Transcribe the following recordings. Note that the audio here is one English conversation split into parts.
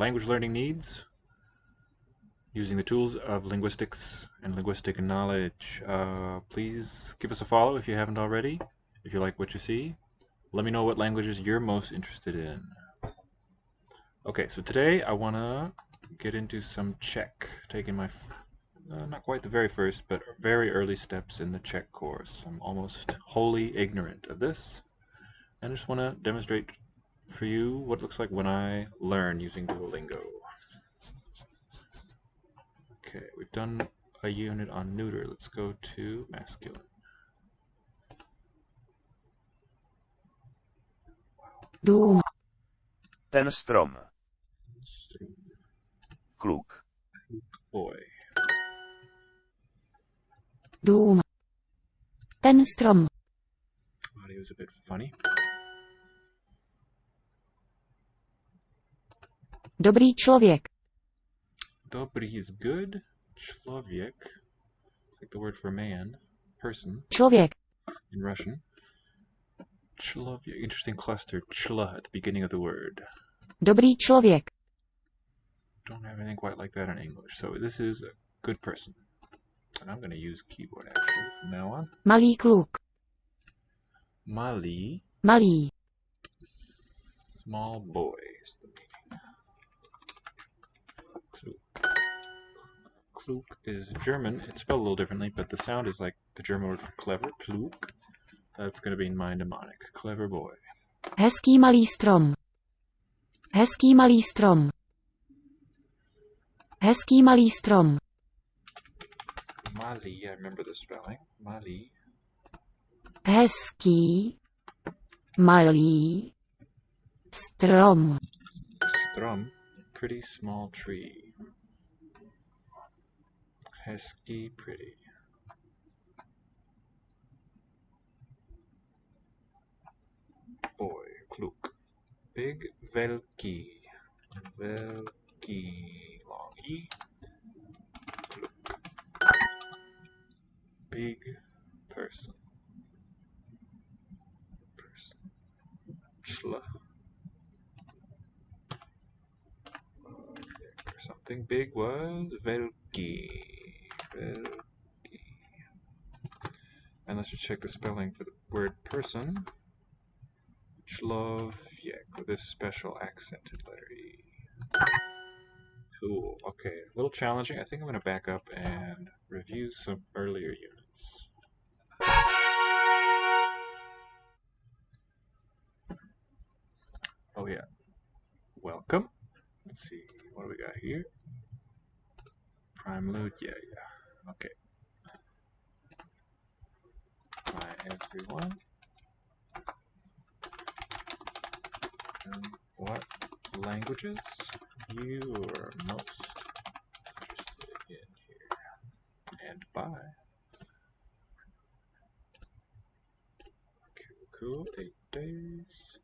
language learning needs using the tools of linguistics and linguistic knowledge. Please give us a follow if you haven't already. If you like what you see, let me know what languages you're most interested in. Okay, so today I want to get into some Czech, taking my, not quite the very first, but very early steps in the Czech course. I'm almost wholly ignorant of this, and I just want to demonstrate for you what it looks like when I learn using Duolingo. Okay, we've done a unit on neuter. Let's go to masculine. Dům, Ten strom. Kluk. Boy. dům. Ten strom. Audio is a bit funny. Dobrý člověk. Dobrý is good. Člověk, it's like the word for man, person, Člověk. in Russian. Člověk, interesting cluster, chla at the beginning of the word. Dobrý člověk. Don't have anything quite like that in English. So this is a good person. And I'm going to use keyboard actually from now on. Malý kluk. Malý, Malý. small boy is the meaning. Kluk. Kluk is German. It's spelled a little differently, but the sound is like the German word for clever. Kluk. That's going to be in my mnemonic. Clever boy. Hezký malý strom. Hezký malý strom. Hezký malý strom. Malý, I remember the spelling. Malý. Hezký malý strom. Strom, pretty small tree. Hezký, pretty. Boy, kluk. Big, velký. Velký, long E. Kluk. Big person. Person. Chla. Something big was velký. Velký. And let's just check the spelling for the word person. Člověk, with this special accented letter E. Cool. Okay, a little challenging. I think I'm going to back up and review some earlier units. Oh yeah. Welcome. Let's see, what do we got here? Prime load, yeah. Okay. Hi everyone. And what languages you are most interested in here? And bye. Cool. 8 days.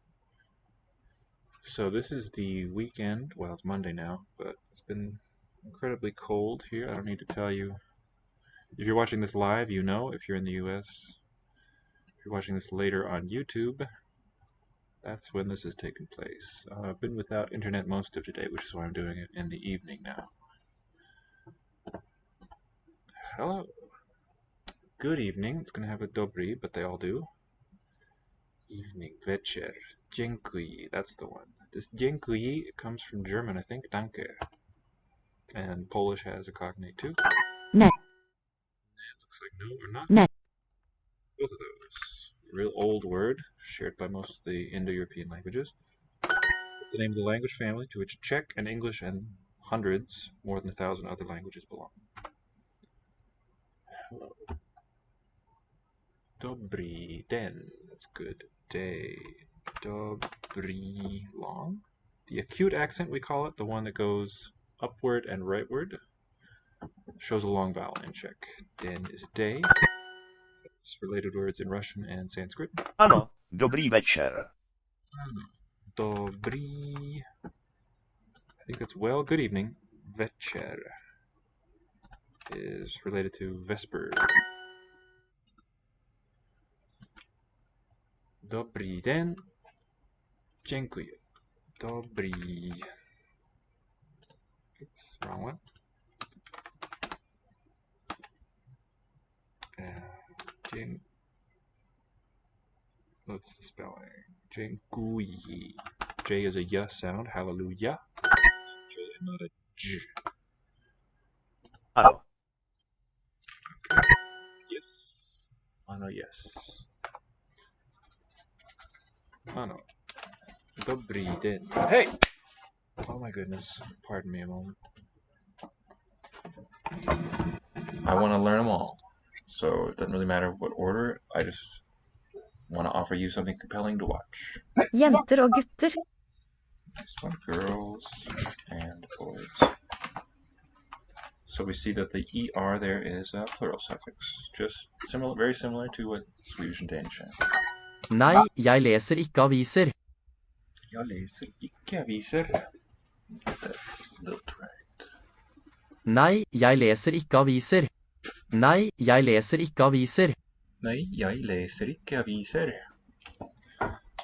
So this is the weekend. Well, it's Monday now, but it's been incredibly cold here. I don't need to tell you. If you're watching this live, you know. If you're in the US, if you're watching this later on YouTube, that's when this has taken place. I've been without internet most of today, which is why I'm doing it in the evening now. Hello. Good evening. It's going to have a dobry, but they all do. Evening, večer, dziękuję, that's the one. This dziękuję comes from German, I think, danke. And Polish has a cognate too. Ne. It looks like no or not. Ne. Both of those. Real old word, shared by most of the Indo-European languages. It's the name of the language family to which Czech and English and hundreds, more than 1,000 other languages belong. Hello. Dobrý den. That's good day. Dobrý, long. The acute accent, we call it, the one that goes upward and rightward, shows a long vowel in Czech. Den is a day. It's related words in Russian and Sanskrit. Ano, dobrý večer. Dobrý. I think that's well. Good evening. Večer is related to vesper. Dobrý den. Dziękuję. Dobrý. Wrong one. What's the spelling? Jenguyi. J is a y sound. Hallelujah. J and not a J. Ano. Yes. Ano, yes. Ano. Dobrý den. Hey! Oh my goodness. Pardon me a moment. I want to learn them all. So it doesn't really matter what order. I just want to offer you something compelling to watch. Jenter og gutter. This one, girls and boys. So we see that the ER there is a plural suffix. Just similar, very similar to what Swedish and Danish have. Nei, jeg leser ikke aviser. Jag läser icke aviser. Looked right. Nei, jeg leser ikke aviser. Nei, jeg leser ikke aviser. Nej, jag läser icke aviser.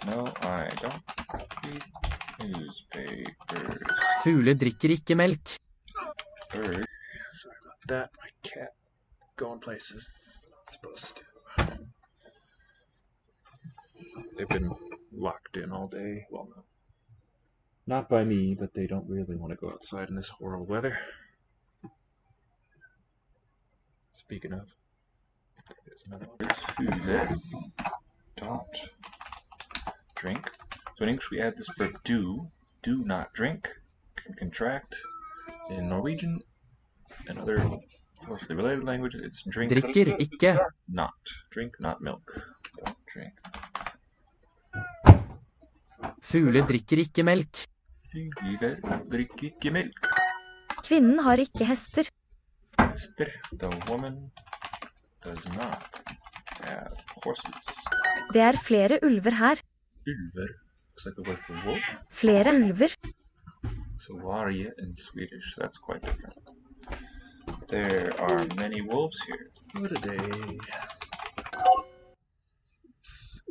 No, I don't read newspapers. Fugler drikker ikke melk. Bird. Sorry about that. My cat going places it's not supposed to. They've been locked in all day. Well, no. Not by me, but they don't really want to go outside in this horrible weather. Speaking of, there's another one. It's fugler. Don't drink. So in English we add this verb do. Do not drink. Can contract. In Norwegian and other closely related languages, it's drink. Drikker ikke. Not. Drink, not milk. Don't drink. Fugler drikker ikke melk. Fugler drikker ikke melk. Kvinnen har ikke hester. Hester. The woman does not have horses. Det er flere ulver her. Ulver. Looks like the word for wolf. Flere ulver. So varje in Swedish, that's quite different. There are many wolves here. What a day.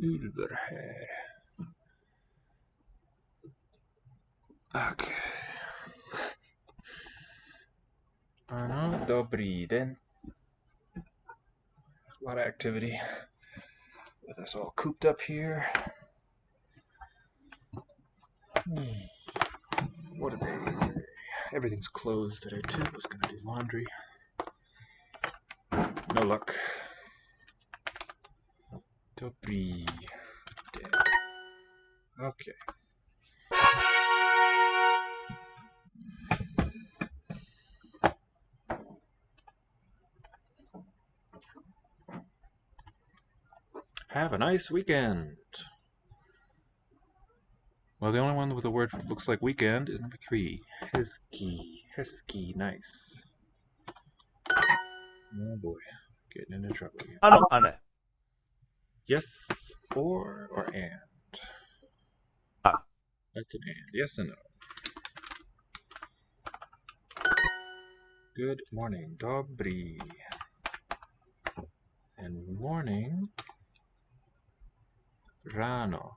Ulver här. Okay. Ano, dobrý den. A lot of activity with us all cooped up here. What a day. Everything's closed today too. I was gonna do laundry. No luck. Dobrý den. Okay. Have a nice weekend. Well, the only one with a word that looks like weekend is number 3. Hesky. Hesky. Nice. Oh boy. Getting into trouble again. Ano a ne. Yes or and. A. That's an and. Yes and no. Good morning. Dobrý. And morning. Rano.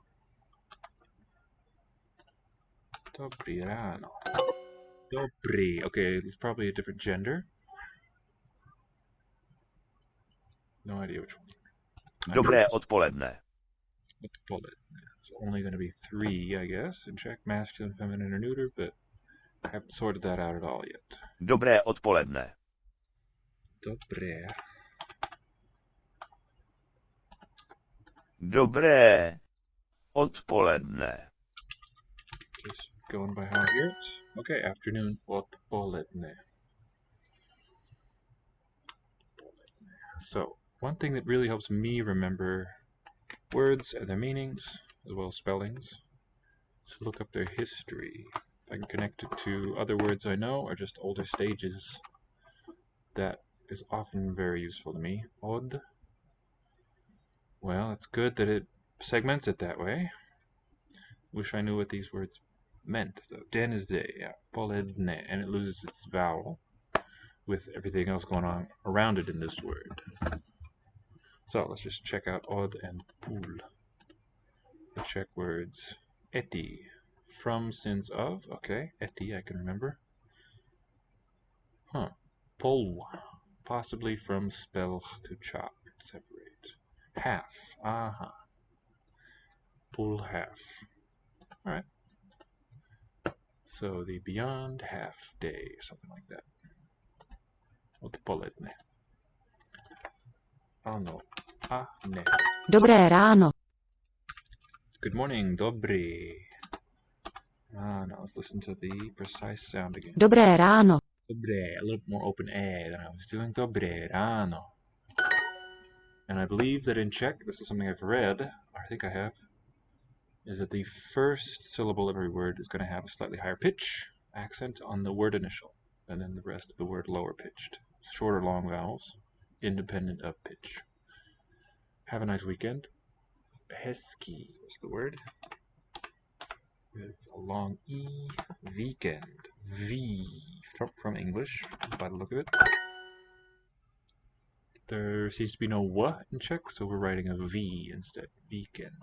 Dobrý ráno. Dobrý. Okay, it's probably a different gender. No idea which one. Dobré odpoledne. Odpoledne. It's only going to be 3, I guess, and check masculine, feminine, or neuter, but I haven't sorted that out at all yet. Dobré odpoledne. Dobré. Dobré odpoledne. Just going by how I hear it. Okay, afternoon. Odpoledne. So, one thing that really helps me remember words and their meanings, as well as spellings, is to look up their history. If I can connect it to other words I know or just older stages, that is often very useful to me. Odd. Well, it's good that it segments it that way. Wish I knew what these words meant, though. Den is day, yeah. Poledne, and it loses its vowel with everything else going on around it in this word. So let's just check out odd and pool. Let's check words. Eti, from, since, of. Okay, eti I can remember. Huh. Pol. Possibly from spell to chop. Separate. Half. Aha. Pol half. Alright. So the beyond half day, something like that. Odpoledne. Ano. A ne. Dobré ráno. Good morning. Dobry. Now let's listen to the precise sound again. Dobré ráno. Dobre, a little more open A than I was doing. Dobre ráno. And I believe that in Czech, this is something I've read, or I think I have, is that the first syllable of every word is going to have a slightly higher pitch accent on the word initial, and then the rest of the word lower pitched. Short or long vowels, independent of pitch. Have a nice weekend. Hezký was the word. With a long E. Weekend. V. From English, by the look of it. There seems to be no W in Czech, so we're writing a V instead. Weekend.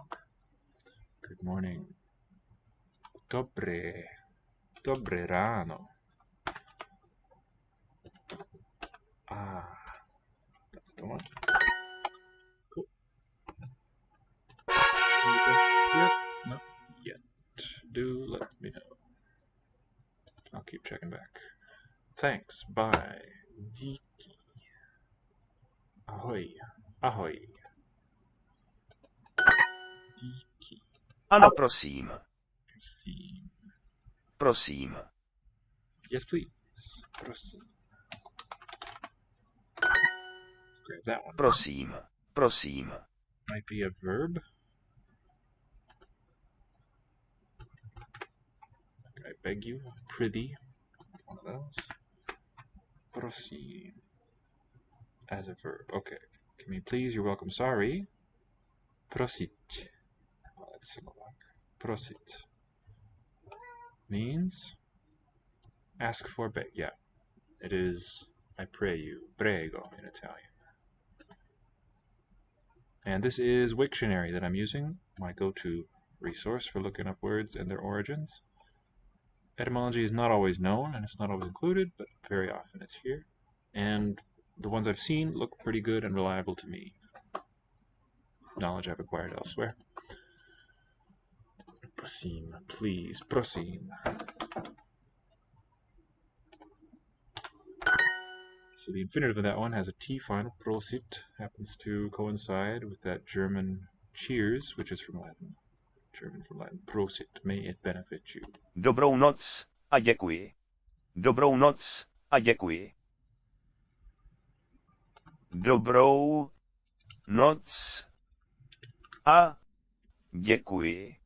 Good morning. Dobre. Dobre ráno. Ah, that's the one. Cool. Not yet. Do let me know. I'll keep checking back. Thanks. Bye. Díky. Ahoj. Ahoj. Díky. Ano, prosím. Prosím. Prosím. Yes, please. Prosím. Let's grab that one. Prosím. Prosím. Might be a verb. I beg you. Prithee. One of those. Prosím. As a verb. Okay. Can we please? You're welcome. Sorry. Prosit. Oh, that's Slovak. Prosit. Means ask for, beg. Yeah. It is I pray you. Prego in Italian. And this is Wiktionary that I'm using, my go-to resource for looking up words and their origins. Etymology is not always known, and it's not always included, but very often it's here. And the ones I've seen look pretty good and reliable to me. Knowledge I've acquired elsewhere. Prosím, please, prosím. So the infinitive of that one has a T final. Prosit happens to coincide with that German cheers, which is from Latin. German from Latin. Prosit, may it benefit you. Dobrou noc a děkuji. Dobrou noc a děkuji. Dobrou noc a děkuji.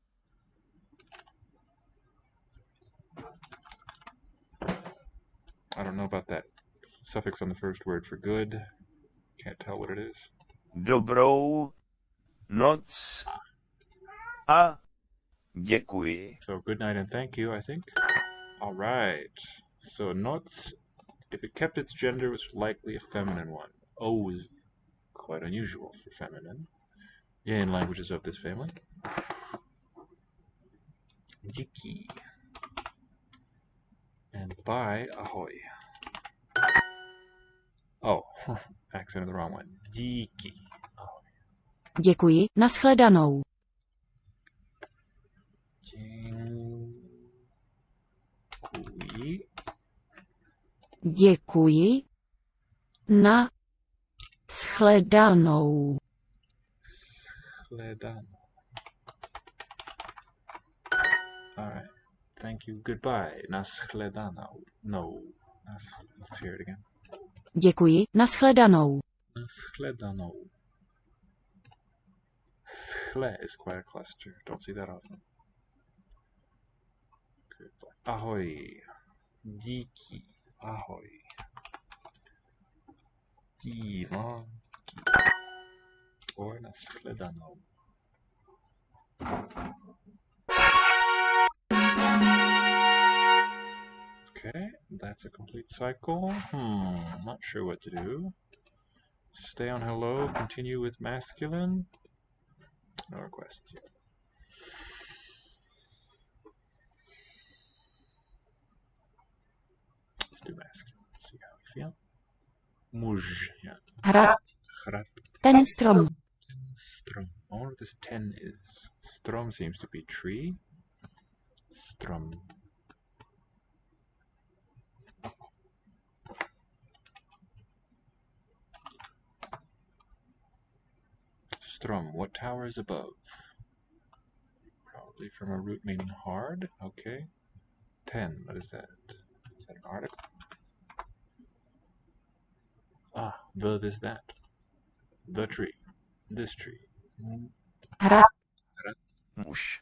I don't know about that suffix on the first word for good. Can't tell what it is. Dobrou noc a děkuji. So good night and thank you, I think. All right. So noc, if it kept its gender, was likely a feminine one. O is quite unusual for feminine in languages of this family. Díky. And bye, ahoy. Oh, accent of the wrong one. Díky. Ahoy. Děkuji, nashledanou. Děkuji. Děkuji. Na shledanou. Shledanou. All right. Thank you. Goodbye. Nashledanou. No. Let's hear it again. Děkuji, nashledanou. Nashledanou. Schle is quite a cluster. Don't see that often. Goodbye. Ahoy. Díky. Ahoy. Díky. Or nashledanou. Okay, that's a complete cycle. Not sure what to do. Stay on hello, continue with masculine. No requests yet. Let's do masculine. Let's see how we feel. Muž. Yeah. Hrad. Hrad. Ten strom. Strom. I wonder what this 10 is. Strom seems to be tree. Strom. Strom. What tower is above? Probably from a root meaning hard. Okay. 10. What is that? Is that an article? Ah, this, that. The tree. This tree. Hrad. Muž.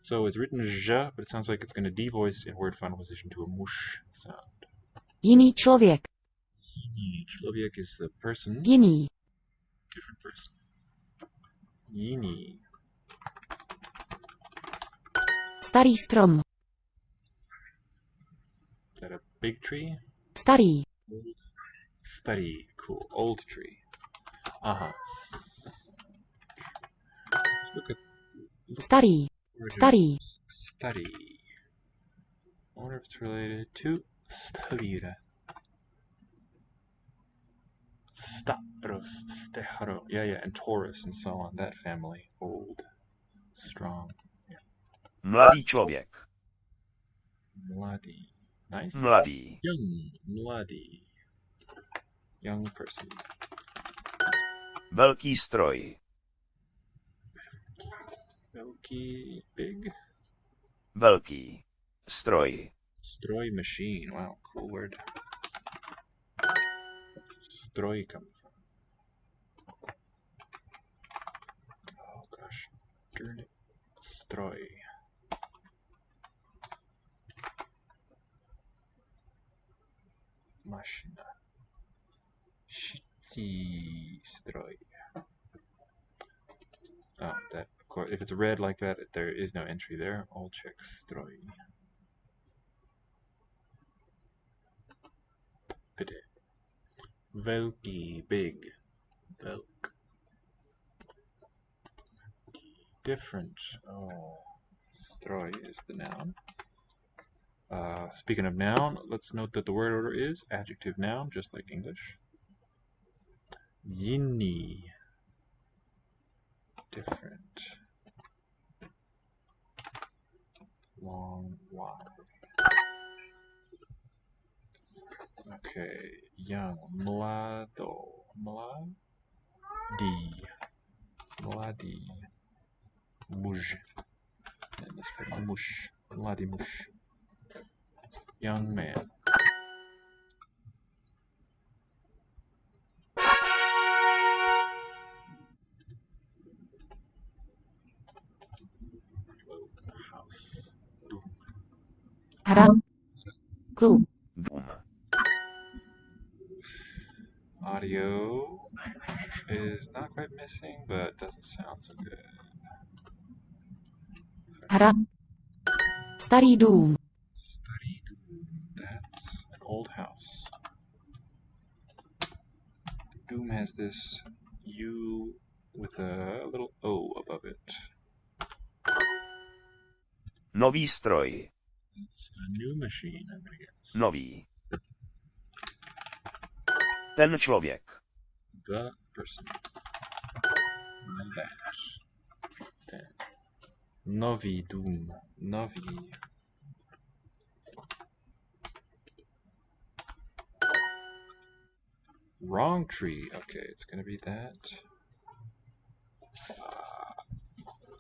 So it's written ž, but it sounds like it's going to devoice in word final position to a mush sound. Jiný člověk. Jiný. Člověk is the person. Jiný. Different person. Jiný. Starý strom. Is that a big tree? Starý. Old. Study. Cool. Old tree. Uh-huh. Let's look at Starý. Starý. study. I wonder if it's related to studire. Staros, steharo. Yeah, and Taurus and so on. That family. Old. Strong. Yeah. Mladý člověk. Mladý. Nice. Mladý. Young. Mladý. Young person. Velký stroj. Velký. Big. Velký. Stroj. Stroj machine. Wow, cool word. Stroj come from? Oh gosh. Darn it. Stroj. Machina. Šicí stroj. Oh, that, of course, if it's red like that, there is no entry there. I'll check stroj. Pity. Velký, big. Velk. Different. Oh, stroj is the noun. Speaking of noun, let's note that the word order is adjective noun, just like English. Jiný. Different. Long Y. Okay, young. Mlado. Mladý. Mladý. Muž. And this for muž. Mladý muž. Young man. House. Hrad. Klub. Dům. Audio is not quite missing, but doesn't sound so good. Hrad. Starý dům. Starý dům. That's an old house. Doom has this U with a little O above it. Nový stroj. It's a new machine, I'm gonna guess. Nový. Ten člověk. The person. That. Ten. Nový dům. Nový. Wrong tree. Okay, it's gonna be that.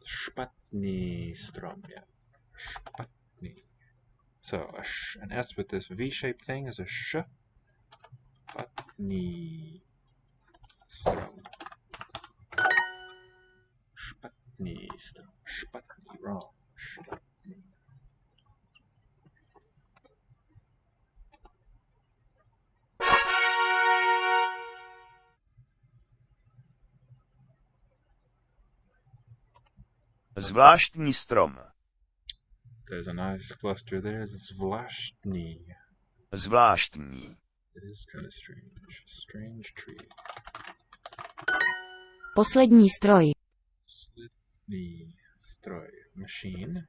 Špatný strom. Yeah. Špatný. So an S with this V-shaped thing is a sh. Špatný strom. Špatný strom. Špatný. Wrong. Špatný. Zvláštní strom. There's a nice cluster there. Zvláštní. Zvláštní. It is kind of strange. Strange tree. Poslední stroj. Poslední stroj. Machine.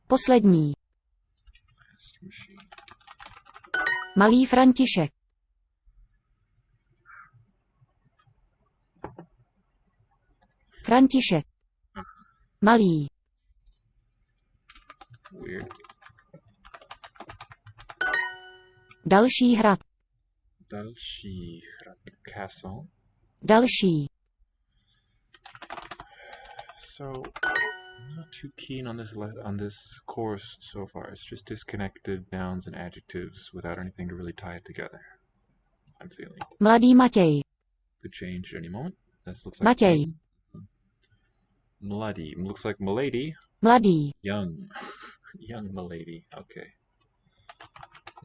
Poslední. Last machine. Malý František. František. Malý. Weird. Další hrad. Další hrad. Castle. Další. So, I'm not too keen on this course so far. It's just disconnected nouns and adjectives without anything to really tie it together. I'm feeling. Mladý Matěj. Could change at any moment. This looks like Matěj. Mladý. Looks like Milady. Mladý. Young. Young Milady. Okay.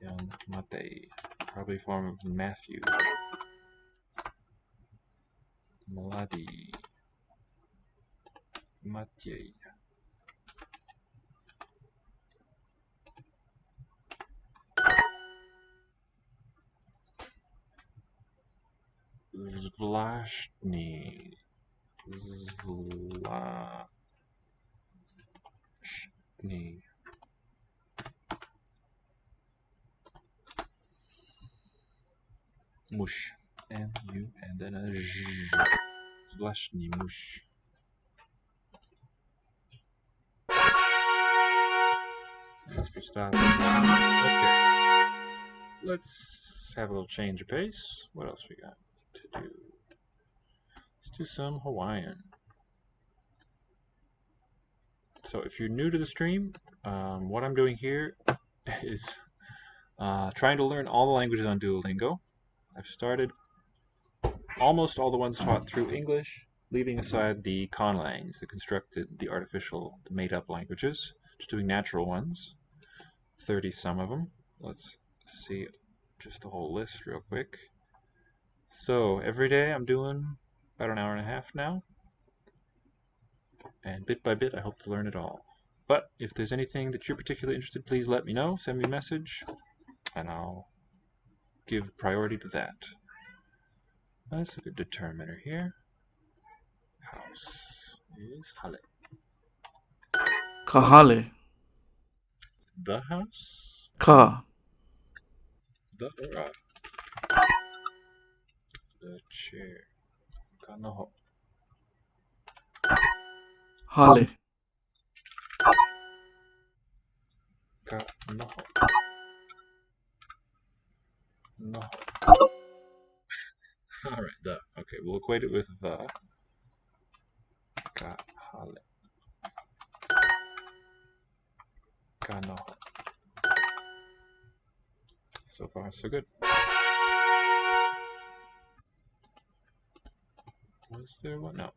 Young Matej. Probably a form of Matthew. Mladý. Matěj. Zvláštní. Zvláštní. Muž. M-U and then a Ž. Zvláštní muž. Let's stop. Okay. Let's have a little change of pace. What else we got to do? Let's do some Hawaiian. So if you're new to the stream, what I'm doing here is trying to learn all the languages on Duolingo. I've started almost all the ones taught through English, leaving aside the conlangs, the constructed, the artificial, the made-up languages. Just doing natural ones. 30 some of them. Let's see just the whole list real quick. So every day I'm doing about an hour and a half now. And bit by bit I hope to learn it all. But if there's anything that you're particularly interested, please let me know. Send me a message and I'll give priority to that. Let's look at determiner here. House is Halle. Kahale. The house? Ka. The or the chair. Kanoho. Hale. Kanoho. No. Alright, the. Okay, we'll equate it with the. Kahale. Kanoho. So far, so good. Was there one? No.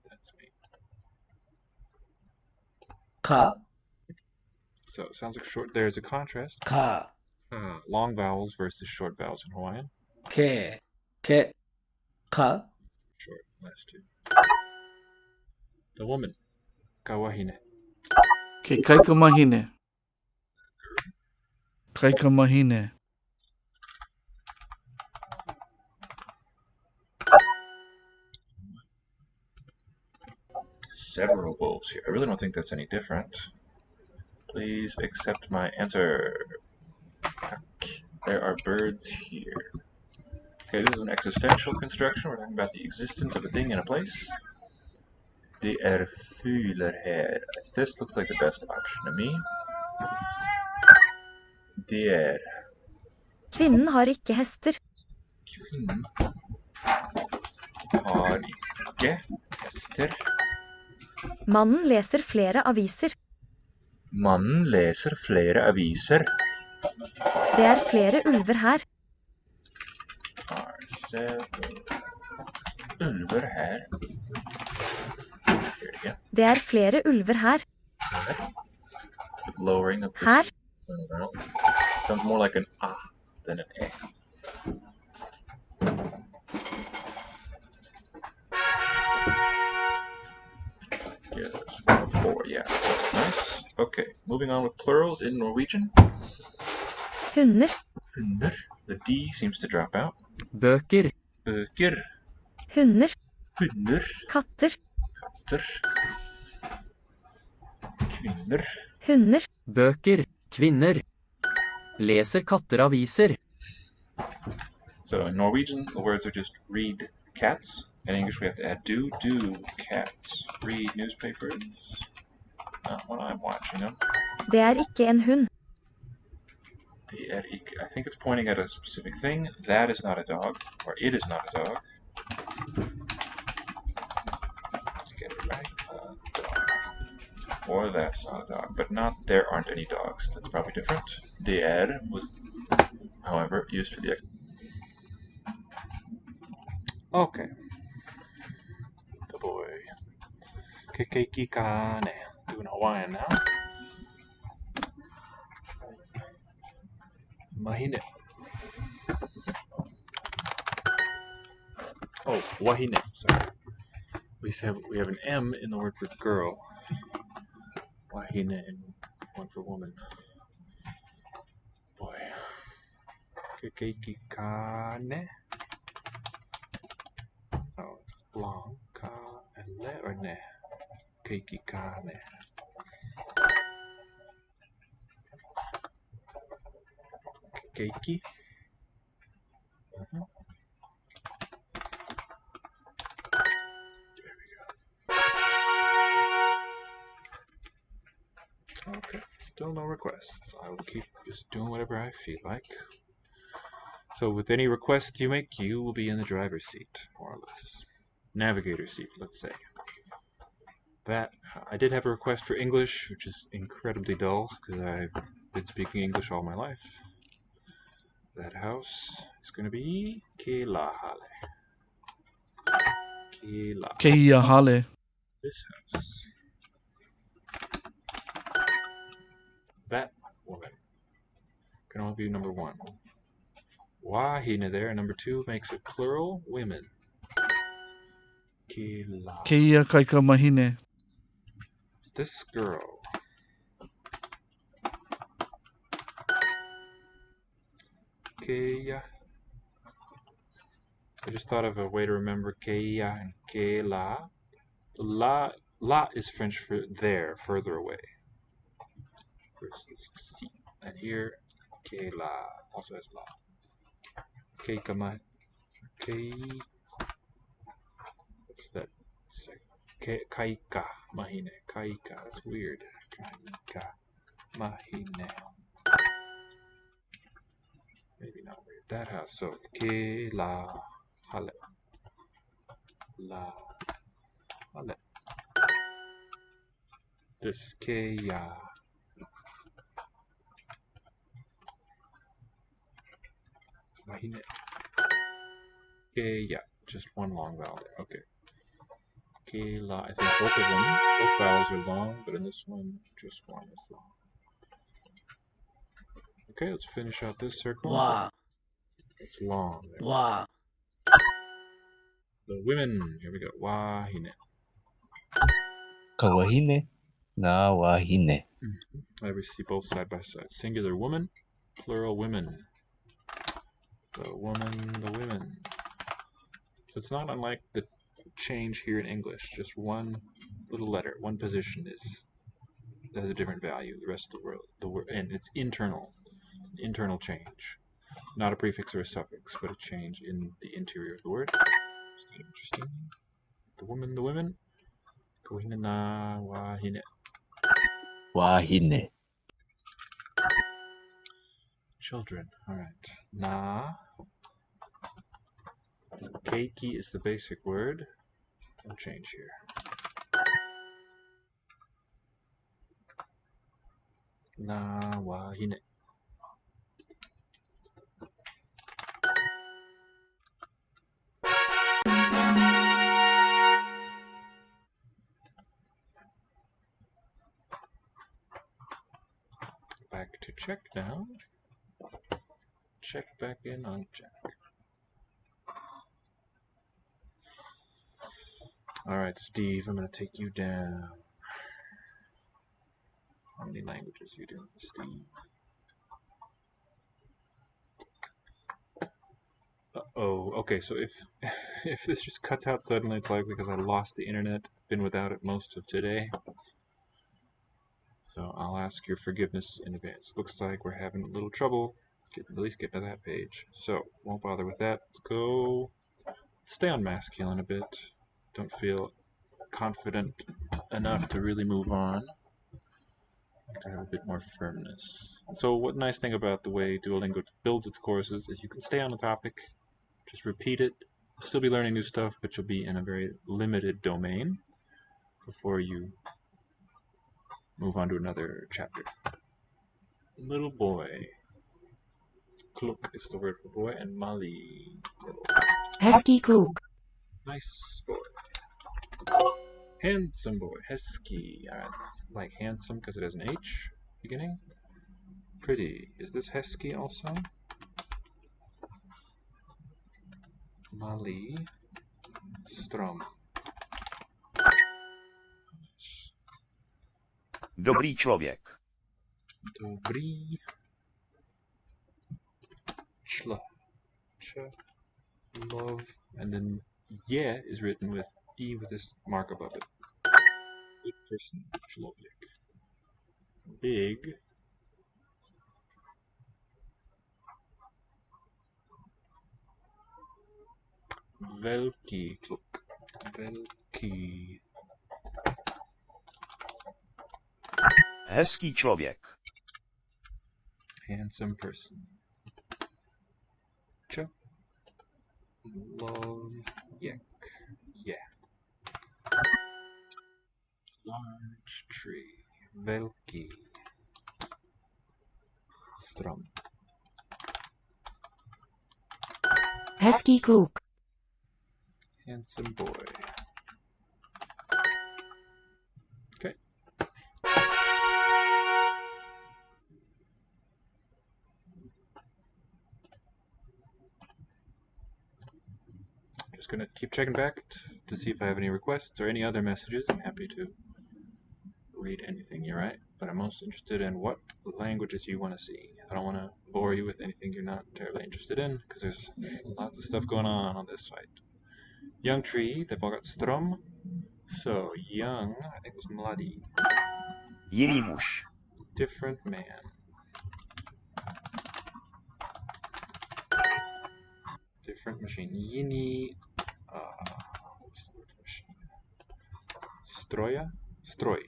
That's me. Ka. So it sounds like short. There's a contrast. Ka. Long vowels versus short vowels in Hawaiian. Ke. Ke. Ka. Short, last two. The woman. Kawahine. Ke kaikamahine. Kaikamahine. Several wolves here. I really don't think that's any different. Please accept my answer. There are birds here. Okay, this is an existential construction. We're talking about the existence of a thing in a place. Det fugler här. This looks like the best option to me. Det Kvinnen har ikke hester. Kvinnen har ikke hester. Mannen leser flere aviser. Mannen leser flere aviser. Det er flere ulver her. Are several ulver her. Here again. Det er flere ulver her. Lowering of Her. Sounds more like an ah than an eh. Yes, 4, yeah. Nice. Okay, moving on with plurals in Norwegian. Hunder. Hunder. The D seems to drop out. Bøker. Bøker. Hunder. Hunder. Katter. Katter. Kvinner. Hunder. Bøker. Kvinner. Leser katter aviser? So in Norwegian, the words are just read cats. In English, we have to add do. Do cats read newspapers? Not what I'm watching them. Det er ikke en hund. I think it's pointing at a specific thing. That is not a dog, or it is not a dog. Let's get it right. Dog. Or that's not a dog, but not there aren't any dogs. That's probably different. Det was, however, used for the. Okay. The boy. Kikikikane. Doing Hawaiian now. Mahine. Oh, wahine. Sorry. We have an M in the word for girl. Wahine and one for woman. Boy. Kikikikane. Oh, it's long. Ka and le or ne. Kikikane. Keiki. There we go. Okay, still no requests. I will keep just doing whatever I feel like. So with any request you make, you will be in the driver's seat, more or less. Navigator seat, let's say. That, I did have a request for English, which is incredibly dull, because I've been speaking English all my life. That house is going to be Kilahale. Kila. Keiyahale. This house. That woman can only be number one. Wahine there, number two makes it plural, women. Kila. Keiya kaika mahine. It's this girl. Keia. I just thought of a way to remember Keia and Kela. The la is French for there, further away. Versus si. And here, Kela also has la. Keikama. Kei. What's that say? Kaika mahine. Kaika. That's weird. Kaika mahine. Maybe not weird. That house. So ke la hale. La hale. This ke ya. Mahine. Ke ya. Just one long vowel there. Okay. Ke la. I think both of them, both vowels are long, but in this one, just one is long. Okay, let's finish out this circle. Wa. It's long. There. Wa. The women. Here we go. Wahine. Kawahine na wahine. I see both side by side. Singular woman, plural women. The woman, the women. So it's not unlike the change here in English. Just one little letter, one position has a different value. The rest of the word, and it's internal change. Not a prefix or a suffix, but a change in the interior of the word. It's kind of interesting. The woman, the women. Kuhine na wahine. Wahine. Children. Alright. Na. So keiki is the basic word. No change here. Na wahine. Back to check now. Check back in on Jack. Alright, Steve, I'm going to take you down. How many languages are you doing, Steve? Uh-oh. Okay, so if this just cuts out suddenly, it's likely because I lost the internet. Been without it most of today. So I'll ask your forgiveness in advance. Looks like we're having a little trouble at least getting to that page. So won't bother with that. Let's go. Stay on masculine a bit. Don't feel confident enough to really move on. To have a bit more firmness. So what nice thing about the way Duolingo builds its courses is you can stay on the topic, just repeat it. You'll still be learning new stuff, but you'll be in a very limited domain before you move on to another chapter. Little boy. Kluk is the word for boy, and Mali. Hezký kluk. Nice boy. Handsome boy. Hesky. Alright, it's like handsome because it has an H beginning. Pretty. Is this Hesky also? Mali. Strom. Dobrý člověk. Dobrý. Chla. Love. And then yeah is written with E with this mark above it. Good person. Člověk. Big. Velký kluk. Velký. Hezký člověk. Handsome person. Ch. Love. Yek. Yeah. Large tree. Velký. Strom. Hezký kluk. Handsome boy. Okay. Just gonna keep checking back to see if I have any requests or any other messages. I'm happy to read anything you write, but I'm most interested in what languages you want to see. I don't want to bore you with anything you're not terribly interested in, because there's lots of stuff going on this site. Young tree, they've all got strom. So, young, I think was mladý. Jiný muž. Different man. Different machine. Jiný, what's the word for machine? Stroja? Stroj.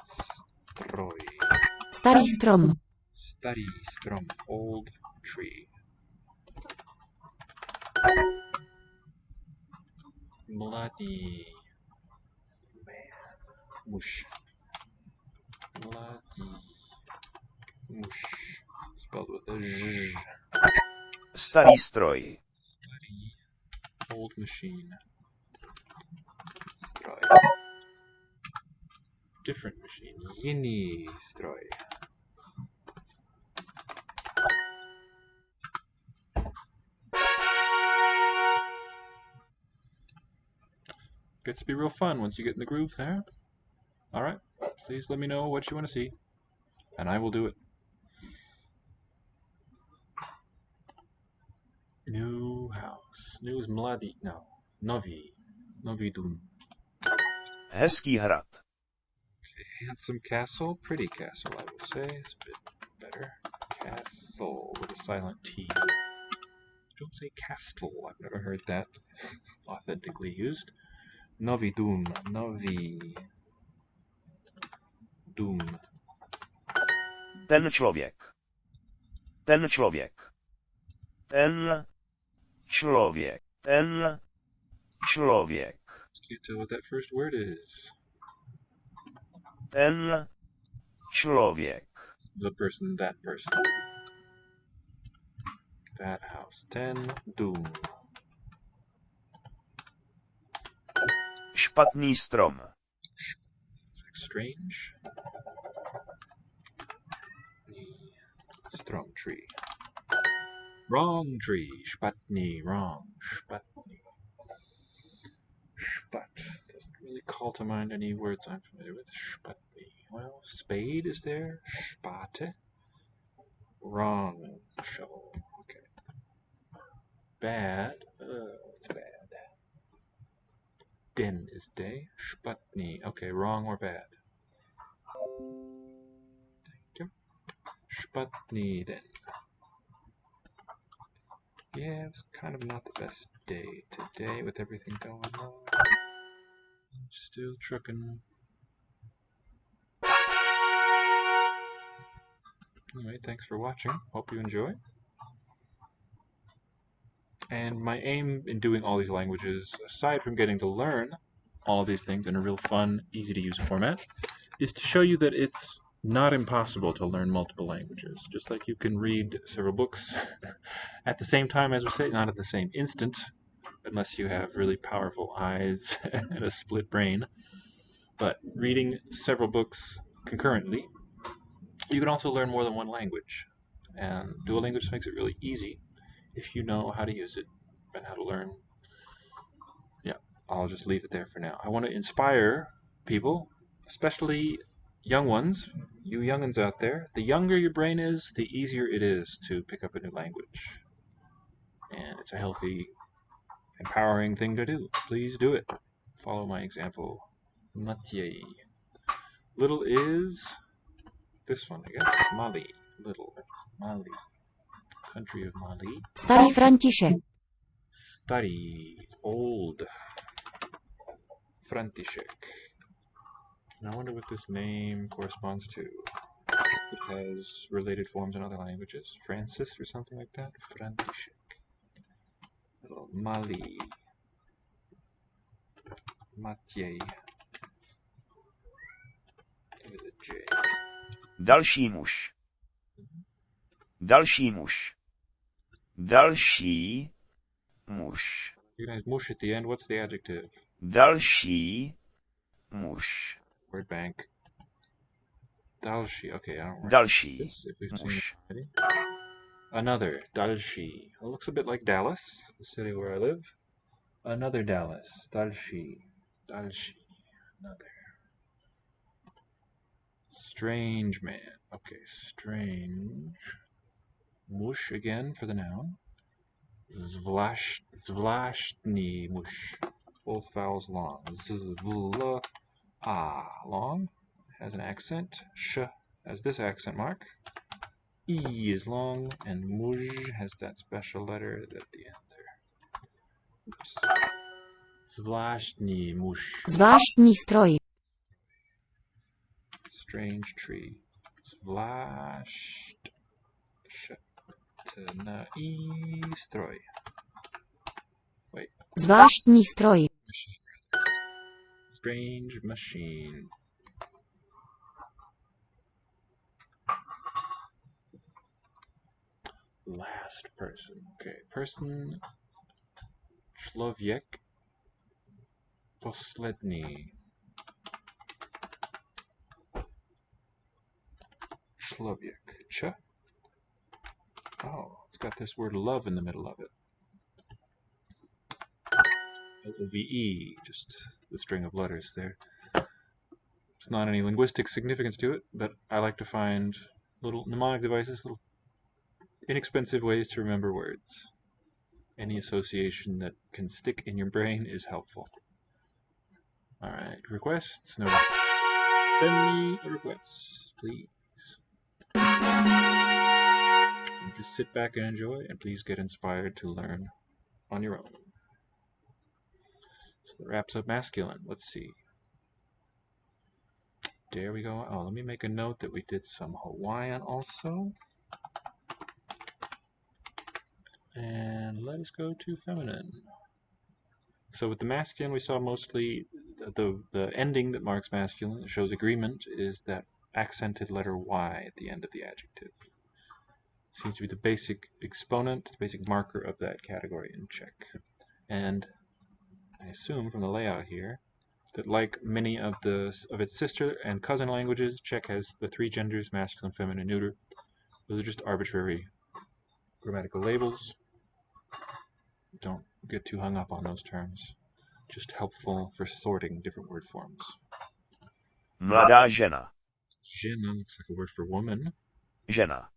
Stroj. Starý strom. Starý strom. Old tree. Mladý man. Muž. Mladý muž. Spelled with a ž. Starý stroj. Starý. Old machine. Stroj. Different machine. Jiný stroj. Gets to be real fun once you get in the groove there. Alright, please let me know what you want to see, and I will do it. New house. New is mladý. No. Nový. Nový dům. Hezký hrad. Okay, handsome castle. Pretty castle, I will say. It's a bit better. Castle with a silent T. Don't say castle. I've never heard that authentically used. Nový dům. Nový dům. Ten člověk. Ten člověk. Ten člověk. Ten člověk. Can't tell what that first word is. Ten člověk. The person, that person. That house. Ten dům. Špatný strom. It's like strange. Strong tree. Wrong tree. Špatný. Wrong. Špatný. Špat. Doesn't really call to mind any words I'm familiar with. Špatný. Well, spade is there. Špate. Wrong. Shovel. Okay. Bad. It's bad. Den is day. Špatný. Okay, wrong or bad. Špatný den. Yeah, it was kind of not the best day today with everything going on. I'm still trucking. Anyway, thanks for watching. Hope you enjoy. And my aim in doing all these languages, aside from getting to learn all of these things in a real fun, easy-to-use format, is to show you that it's not impossible to learn multiple languages. Just like you can read several books at the same time, as we say, not at the same instant, unless you have really powerful eyes and a split brain. But reading several books concurrently, you can also learn more than one language. And Duolingo just makes it really easy if you know how to use it and how to learn. Yeah, I'll just leave it there for now. I want to inspire people, especially young ones, you young'uns out there. The younger your brain is, the easier it is to pick up a new language. And it's a healthy, empowering thing to do. Please do it. Follow my example. Mathieu. Little is this one, I guess. Mali. Little. Mali. Country of Mali. Starý František. Study. Old. František. I wonder what this name corresponds to. It has related forms in other languages. Francis or something like that? František. Little Mali. Mathieu. With a J. Další muž. Další muž. Další muž. Recognize mush at the end. What's the adjective? Další muž. Word bank. Další. Okay, I don't remember Další this if we've seen it muž. already. Another. Další. It looks a bit like Dallas, the city where I live. Another Dallas. Další. Další. Another. Strange man. Okay, strange. Mush again for the noun. Zvláštní muž. Both vowels long. Zvla. Long. Has an accent. Sh has this accent mark. E is long. And muž has that special letter at the end there. Oops. Zvláštní muž. Zvláštní stroj. Strange tree. Zvláštní stroj. Wait. Zvláštní stroj. Machine, rather. Strange machine. Last person. Okay. Person. Člověk. Poslední. Člověk. Ch. Oh, it's got this word love in the middle of it. L-O-V-E, just the string of letters there. There's not any linguistic significance to it, but I like to find little mnemonic devices, little inexpensive ways to remember words. Any association that can stick in your brain is helpful. Alright, requests? No. Send me a request, please. And just sit back and enjoy, and please get inspired to learn on your own. So that wraps up masculine. Let's see. There we go. Oh, let me make a note that we did some Hawaiian also. And let us go to feminine. So with the masculine, we saw mostly the ending that marks masculine, that shows agreement, is that accented letter Y at the end of the adjective. Seems to be the basic exponent, the basic marker of that category in Czech. And I assume from the layout here that, like many of its sister and cousin languages, Czech has the three genders, masculine, feminine, neuter. Those are just arbitrary grammatical labels. Don't get too hung up on those terms. Just helpful for sorting different word forms. Mladá žena. Žena looks like a word for woman. Žena.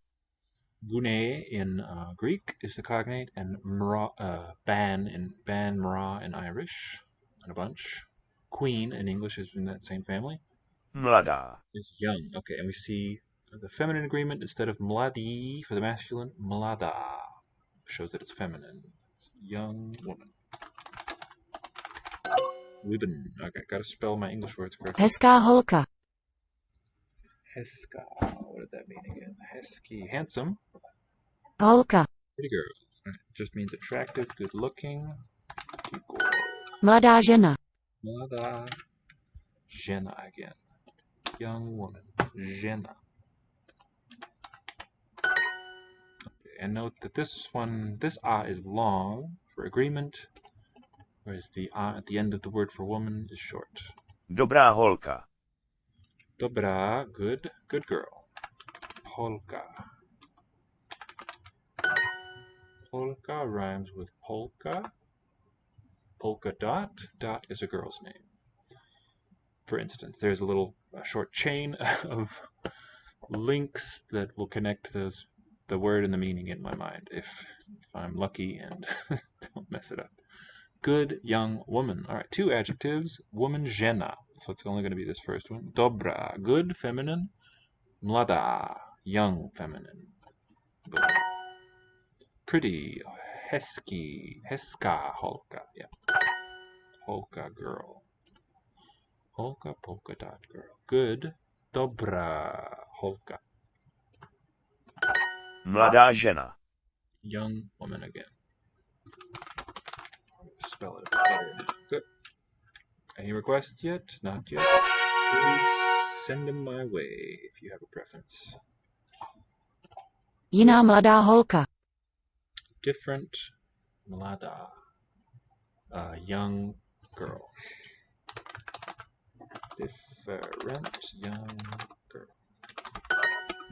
Gune in Greek is the cognate, and ban mra in Irish, and a bunch. Queen in English is in that same family. Mladá. Is young. Okay, and we see the feminine agreement, instead of mladi for the masculine, mlada shows that it's feminine. It's young woman. Women. Okay, gotta spell my English words correctly. Hezká holka. Heska. What did that mean again? Hesky. Handsome. Holka. Pretty girl. Just means attractive, good looking. Mladá žena. Mlada. Žena again. Young woman. Žena. Okay, and note that this a is long for agreement, whereas the a at the end of the word for woman is short. Dobrá holka. Dobrá, good girl. Polka. Polka rhymes with polka. Polka dot. Dot is a girl's name. For instance, there's a short chain of links that will connect the word and the meaning in my mind if I'm lucky and don't mess it up. Good young woman. All right, 2 adjectives. Woman, žena. So it's only going to be this first one. Dobra, good, feminine. Mlada, young, feminine. Good. Pretty, hesky, heska, holka. Yeah. Holka girl. Holka, polka dot girl. Good. Dobra, holka. Mladá žena. Young woman again. Spell it better now. Good. Any requests yet? Not yet. Please send them my way if you have a preference. Jiná mladá holka. Different, mlada, young girl. Different, young girl.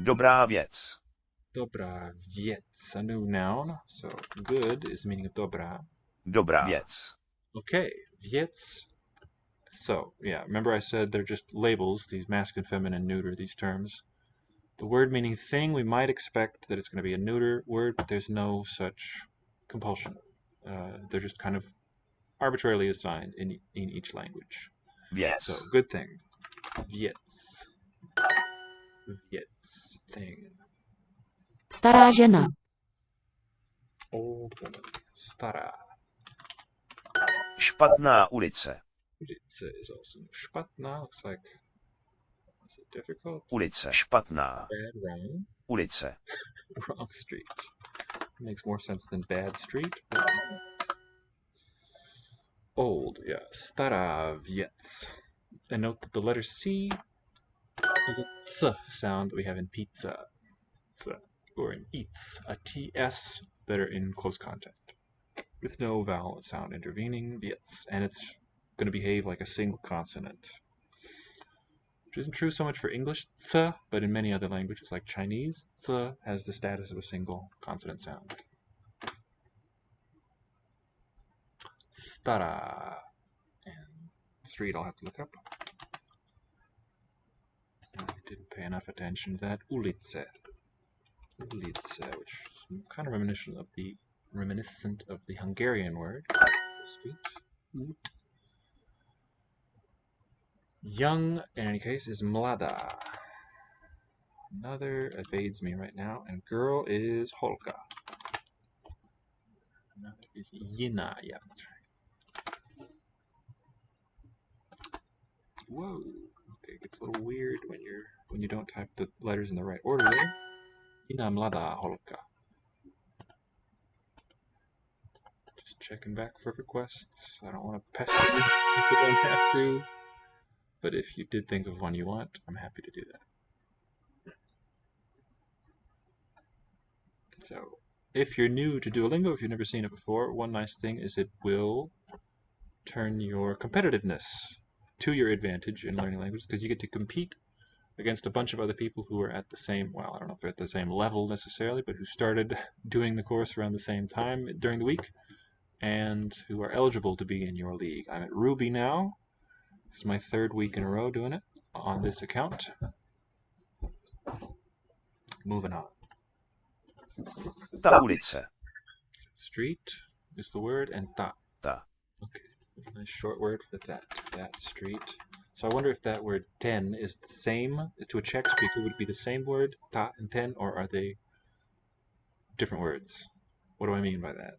Dobrá věc. Dobrá věc, a new noun. So good is the meaning of dobrá. Dobrá věc. Okay, věc. So, yeah, remember I said they're just labels, these masculine, feminine, neuter, these terms. The word meaning thing, we might expect that it's going to be a neuter word, but there's no such compulsion. They're just kind of arbitrarily assigned in each language. Věc. So, good thing. Věc. Věc. Thing. Stará žena. Old woman. Stará. Špatná ulice. Ulice is also špatná. Looks like, is it difficult? Ulice. Špatná. Bad, wrong. Ulice. Wrong street. Makes more sense than bad street. But old, yeah. Stará věc. And note that the letter C is a ts sound that we have in pizza. Ts. Or in eats. A ts that are in close contact. With no vowel sound intervening. Věc. And it's going to behave like a single consonant. Which isn't true so much for English, ts, but in many other languages like Chinese, ts has the status of a single consonant sound. Stara. And street I'll have to look up. I didn't pay enough attention to that. Ulice. Ulice, which is kind of reminiscent of the Hungarian word. Street. Ut. Young, in any case, is mlada. Another evades me right now. And girl is holka. Another is yina. Yeah, that's right. Whoa. Okay, it gets a little weird when you don't type the letters in the right order there. Yina mlada holka. Just checking back for requests. I don't want to pester you if you don't have to. But if you did think of one you want, I'm happy to do that. So, if you're new to Duolingo, if you've never seen it before, one nice thing is it will turn your competitiveness to your advantage in learning languages, because you get to compete against a bunch of other people who are at the same, well, I don't know if they're at the same level necessarily, but who started doing the course around the same time during the week, and who are eligible to be in your league. I'm at Ruby now. This is my 3rd week in a row doing it on this account. Moving on. Ta ulice. Street is the word, and ta. Ta. Okay, nice short word for that. That street. So I wonder if that word ten is the same to a Czech speaker. Would it be the same word, ta and ten, or are they different words? What do I mean by that?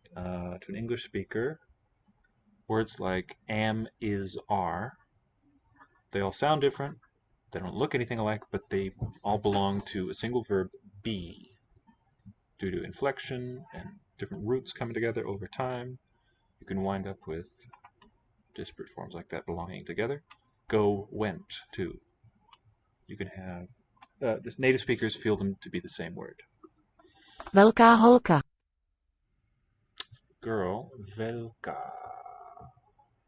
To an English speaker, words like am, is, are, they all sound different. They don't look anything alike, but they all belong to a single verb, be. Due to inflection and different roots coming together over time, you can wind up with disparate forms like that belonging together. Go, went, too. You can have native speakers feel them to be the same word. Velká holka. Girl, velká.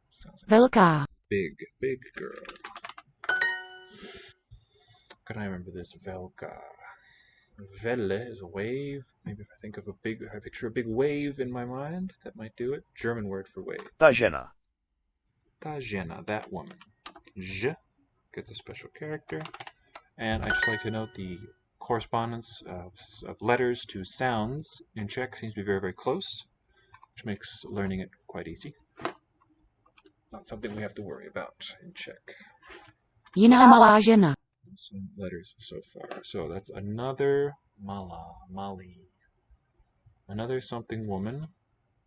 Sounds like Velká. big girl. Can I remember this? Velká. Welle is a wave. Maybe if I picture a big wave in my mind, that might do it. German word for wave. Ta žena. Ta žena, that woman. Je gets a special character. And I just like to note the correspondence of letters to sounds in Czech seems to be very, very close, which makes learning it quite easy. Not something we have to worry about in Czech. Jiná malá žena. Some letters so far. So that's another Mali. Another something woman.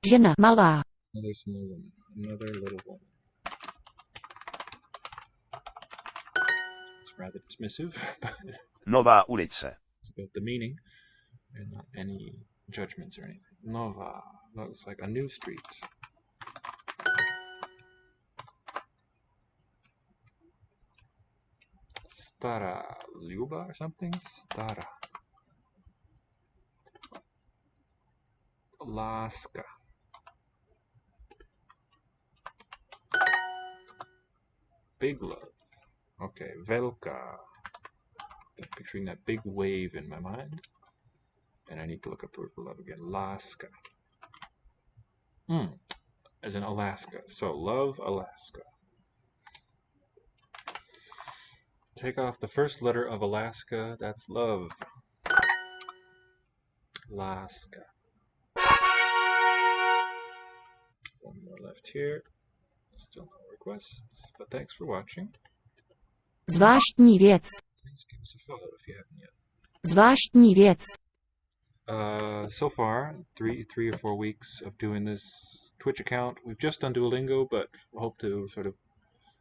Žena malá. Another small woman. Another little woman. It's rather dismissive, but Nová ulice. it's about the meaning and not any judgments or anything. Nova looks like a new street. Stara Luba or something? Stara. Alaska. Big love. Okay, Velka. I'm picturing that big wave in my mind. And I need to look up the word for love again. Alaska. As in Alaska. So, love Alaska. Take off the first letter of Alaska. That's love. Alaska. One more left here. Still no requests, but thanks for watching. Zvláštní věc. Please give us a follow if you haven't yet. Zvláštní věc. So far, three or 4 weeks of doing this Twitch account. We've just done Duolingo, but hope to sort of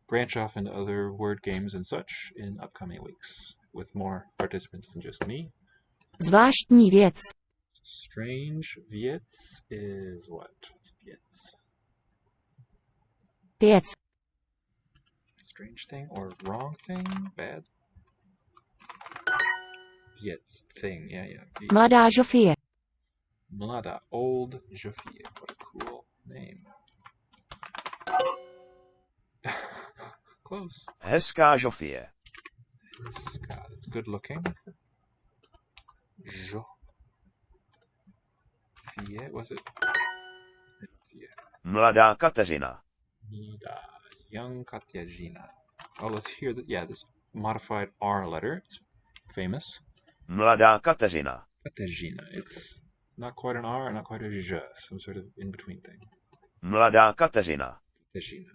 branch off into other word games and such in upcoming weeks with more participants than just me. Zvláštní věc. Strange věc is what? What's věc? Věc. Strange thing or wrong thing? Bad? Věc, thing, yeah. Věc. Mladá Žofie. Mlada, old Žofie. What a cool name. Close. Hezká Žofie. Hezká, that's good looking. Žofie, was it? Žofie. Mladá Kateřina. Mlada, young Katyajina. Oh, let's hear that. Yeah, this modified R letter. It's famous. Mladá Kateřina. Katyajina. It's not quite an R, not quite a Ž, some sort of in-between thing. Mladá Kateřina. Katyajina.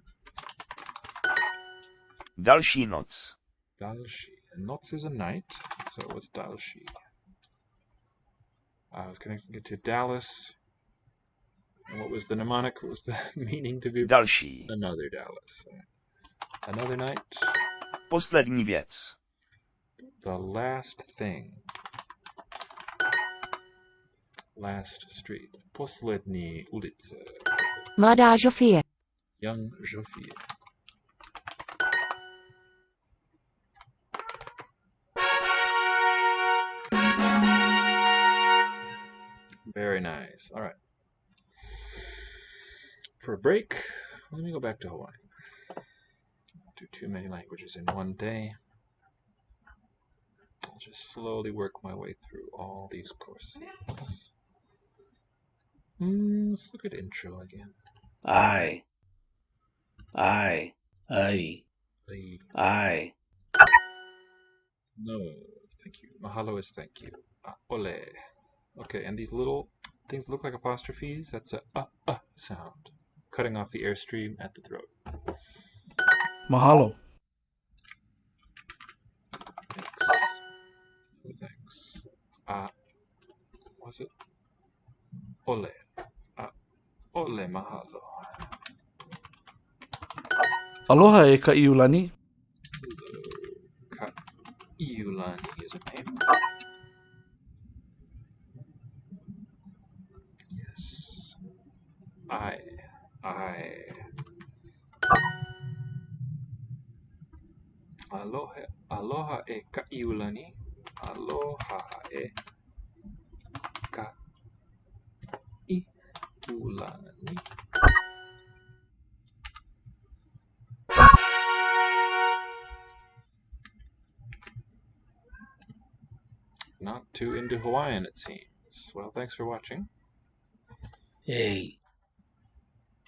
Další noc. Další. Noc is a night, so what's další? I was connecting it to Dallas. And what was the mnemonic? What was the meaning to be? Další. Another Dallas. Another night. Poslední věc. The last thing. Last street. Poslední ulice. Mladá Žofie. Young Žofie. Very nice. All right. For a break, let me go back to Hawaiian. Don't do too many languages in one day. I'll just slowly work my way through all these courses. Let's look at intro again. I. The- No, thank you. Mahalo is thank you. Ole. Okay, and these little things look like apostrophes. That's a sound, cutting off the airstream at the throat. Mahalo. Was it? Ole. Ole mahalo. Aloha e ka iulani. Ka iulani is a name. Yes. I. Aloha e ka iulani. Aloha e ka iulani. Not too into Hawaiian, it seems. Well, thanks for watching. Hey.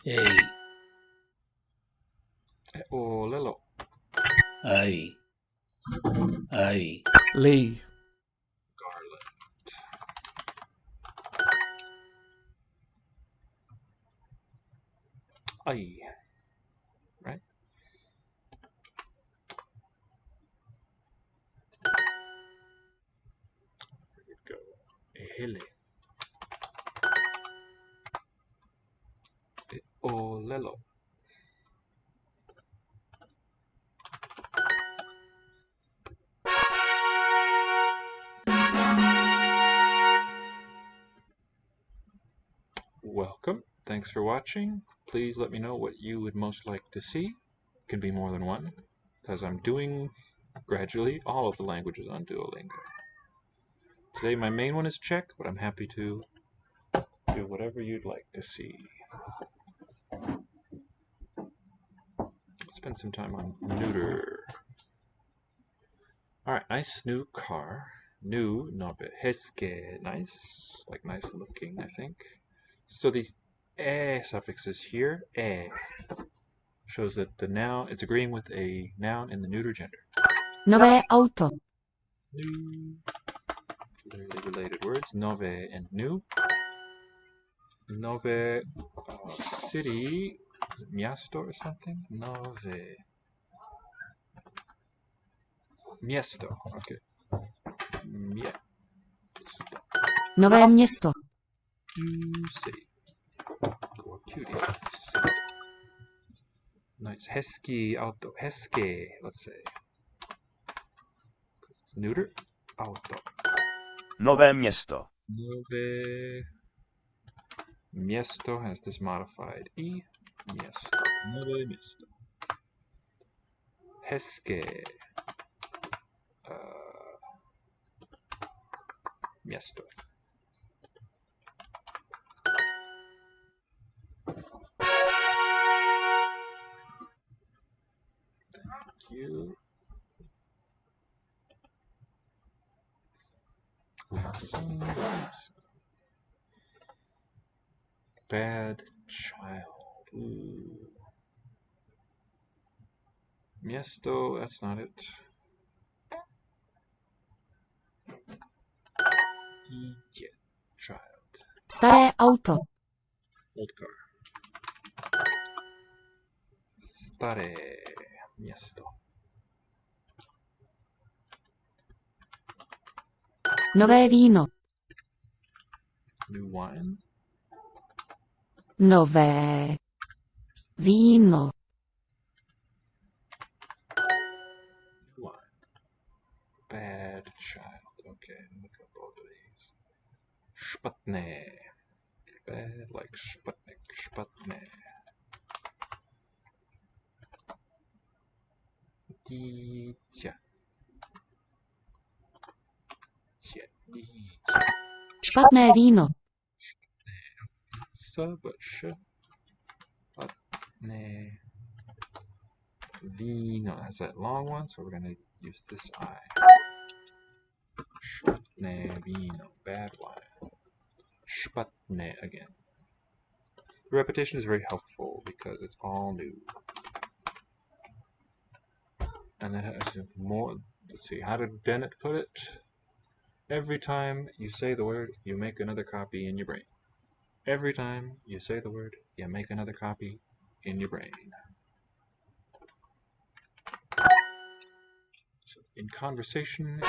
E olelo. Ai. Lei. Garland. Ai. Right? Here we go. Ehele. E olelo. Welcome. Thanks for watching. Please let me know what you would most like to see. It can be more than one, because I'm doing gradually all of the languages on Duolingo. Today my main one is Czech, but I'm happy to do whatever you'd like to see. Spend some time on neuter. Alright, nice new car. New, nove, hezké, nice. Like nice looking, I think. So these e suffixes here, e, shows that the noun, it's agreeing with a noun in the neuter gender. Nové auto. New, clearly related words, nove and new. Nove, city, is it miasto or something? Nove. Miesto, okay. Miesto. Nové město. New city. Or cutie. City. Nice. Hezký auto. Hezké, let's say. It's neuter. Auto. Nové město. Nové Miesto has this modified E. Miesto. Nové město. Hezké. Miesto. Thank you. Bad child. Ooh. Miesto, that's not it. Dítě, child. Staré auto. Old car. Staré město. Nové víno. New wine. Nové víno. New wine. Bad child. Okay, look up all of these. Špatné. Bad like Sputnik. Špatné. Dítě. Dítě. Špatné víno. But špatné víno has that long one, so we're going to use this I. Špatné víno. Bad wine. Špatné again. The repetition is very helpful because it's all new. And that has more. Let's see, how did Bennett put it? Every time you say the word, you make another copy in your brain. Every time you say the word, you make another copy in your brain. So in conversation,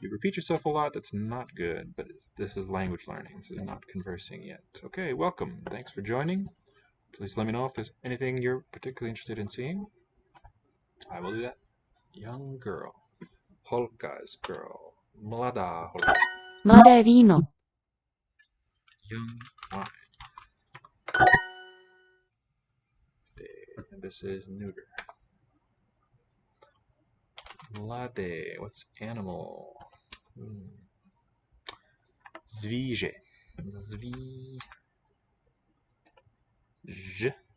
you repeat yourself a lot, that's not good, but this is language learning, so not conversing yet. Okay, welcome. Thanks for joining. Please let me know if there's anything you're particularly interested in seeing. I will do that. Young girl. Holka is girl. Mlada holka. Mladé víno. Young wine. And this is neuter. Mlade. What's animal? Zvíře.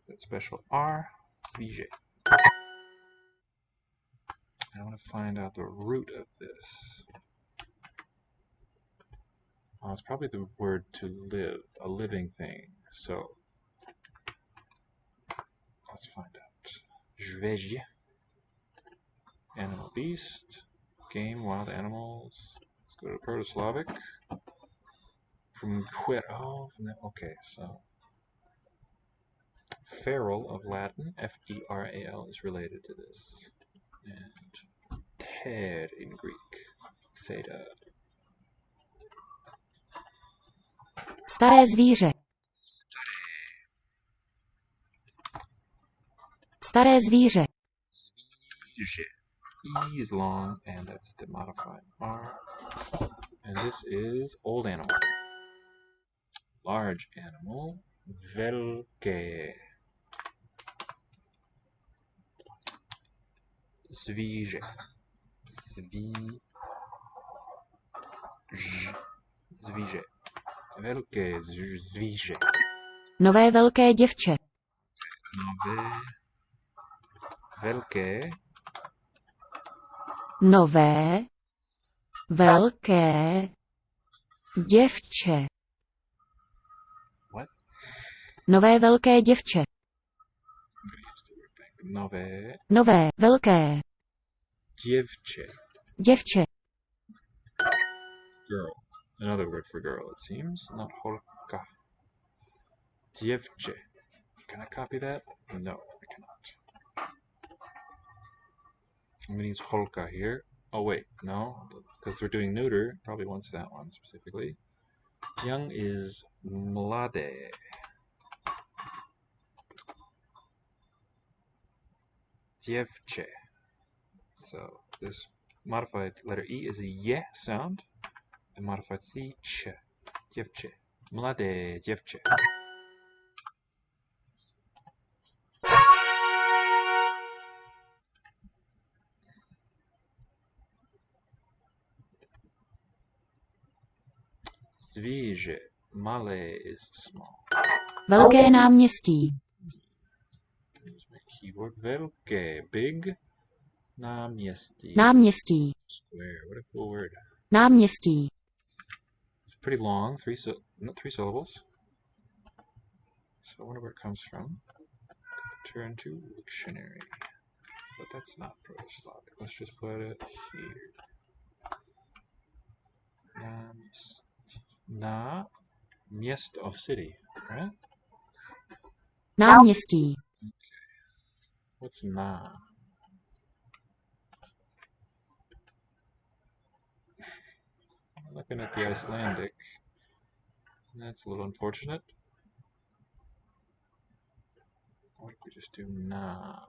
That special R. Zvíře. I want to find out the root of this. Oh, it's probably the word to live, a living thing. So let's find out. Zvěře. Animal, beast, game, wild animals. Let's go to Proto-Slavic. From that. Okay, so feral of Latin, F-E-R-A-L, is related to this. And ter in Greek, theta. Staré zvíře. Staré zvíře. E is long, and that's the modified R. And this is old animal. Large animal, velké. Zvíře. Zvíře. Velké zvíře. Nové velké děvče. Nové velké. Nové velké děvče. What? Nové velké děvče. Nové velké děvče. děvče. Girl. Another word for girl, it seems. Not holka. Děvče. Can I copy that? No, I cannot. I'm going to use holka here. Oh wait, no, because we're doing neuter. Probably wants that one specifically. Young is mlade. Děvče. So this modified letter E is a ye sound. The modified C, ch. Děvče. Mladé děvče. Zvíře. Malé is small. Velké náměstí. Here's my keyboard. Velké. Big. Náměstí. Náměstí. Square. What a cool word. Náměstí. It's pretty long. Three syllables. So I wonder where it comes from. Turn to dictionary. But that's not Proto-Slavic. Let's just put it here. Na miest of city, right? Náměstí. What's na? I'm looking at the Icelandic. That's a little unfortunate. What if we just do na?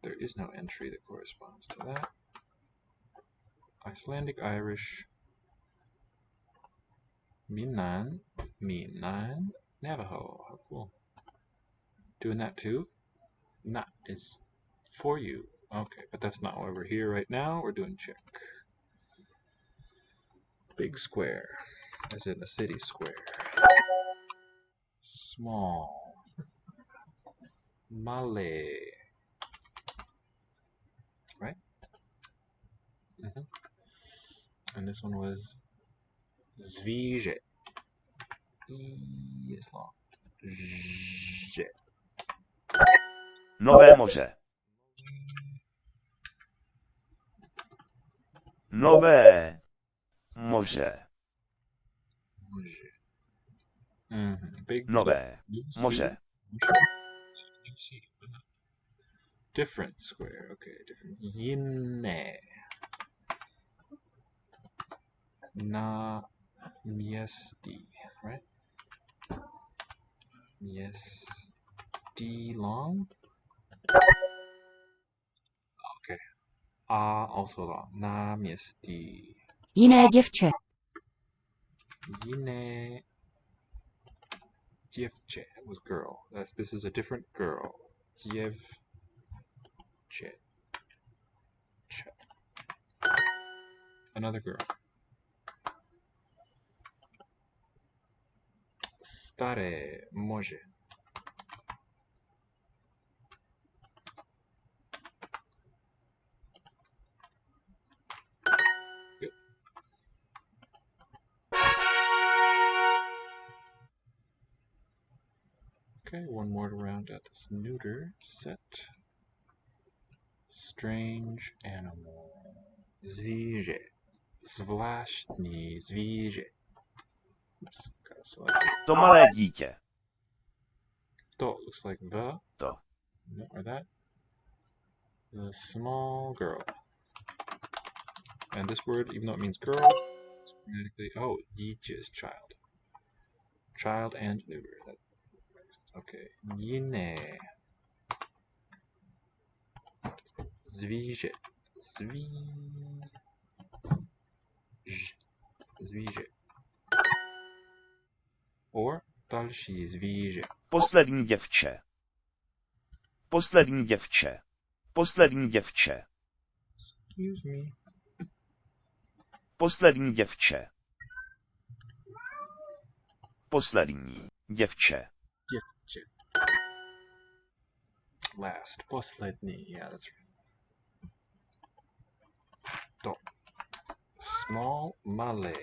There is no entry that corresponds to that. Icelandic, Irish, Minnan, Navajo. How cool. Doing that too? Na is for you. Okay, but that's not why we're here right now. We're doing check. Big square, as in a city square. Small. Malay. Right? And this one was Zvíře. E is long. Ž. Nové moře. Nové moře. Big Nové moře. Different square. Okay, different. Jiné. Na miesti, right? Miesti long. Okay. Also long. Na miesti. Jiné děvče. Jiné dziewczę was girl. This is a different girl. Dziewczę. Another girl. Stare może. Good. Okay, one more to round out this neuter set. Strange animal. Zwierzę. Zvláštní zvíře. Oops, gotta select it. To malé dítě. To looks like the. To. No, or that. The small girl. And this word, even though it means girl, it's grammatically, oh, dítě is child. Child and neuter. That makes sense. Okay. Jiné. Zvíře. Zvíře. Or další zvíře. Poslední děvče. Poslední děvče. Poslední děvče. Excuse me. Poslední děvče. Poslední děvče. Děvče. Last. Poslední. Yeah, that's right. To. Small, malé.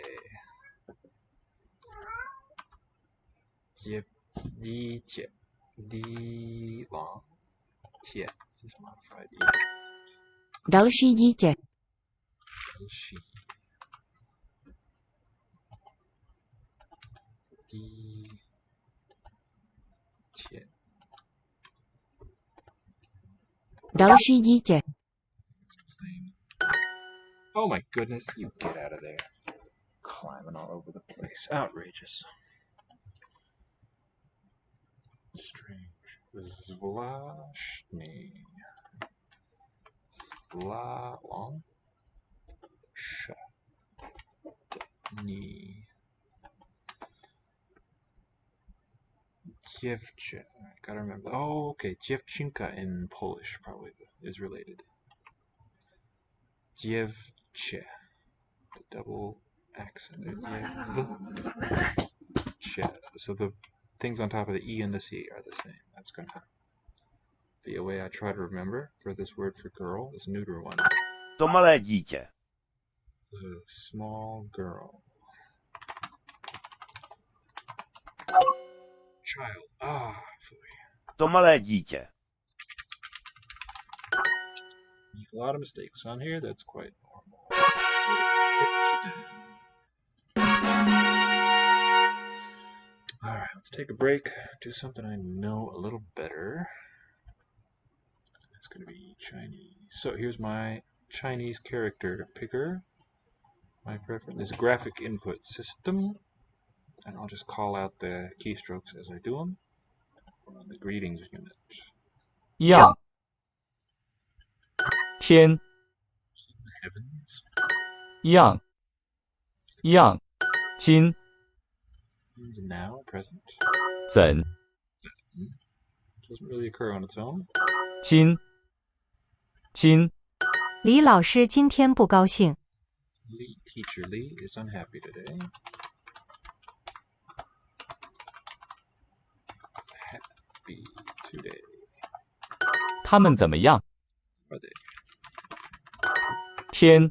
Dítě. Long. Tě is modified E. Další dítě. Další. Dítě. Další dítě. Oh my goodness, you get out of there. Climbing all over the place. Outrageous. Strange. Zvláštní. Long. Ní. Dziewczę. I gotta remember. Oh, okay. Dziewczynka in Polish probably is related. Dziewczę. The double accent there. Dziewczę. So the things on top of the E and the C are the same. That's gonna be a way I try to remember for this word for girl, this neuter one. To malé dítě. The small girl. Child. Fuj. To malé dítě. Make a lot of mistakes on here. That's quite normal. Alright, let's take a break. Do something I know a little better. It's going to be Chinese. So here's my Chinese character picker. My preference is graphic input system. And I'll just call out the keystrokes as I do them. We're on the greetings unit. 样 天 Heavens. 样样今 Means now, present. 怎 Doesn't really occur on its own. 今今李老师今天不高兴。 Teacher Lee is unhappy today. Happy today. 他们怎么样 Are they? 天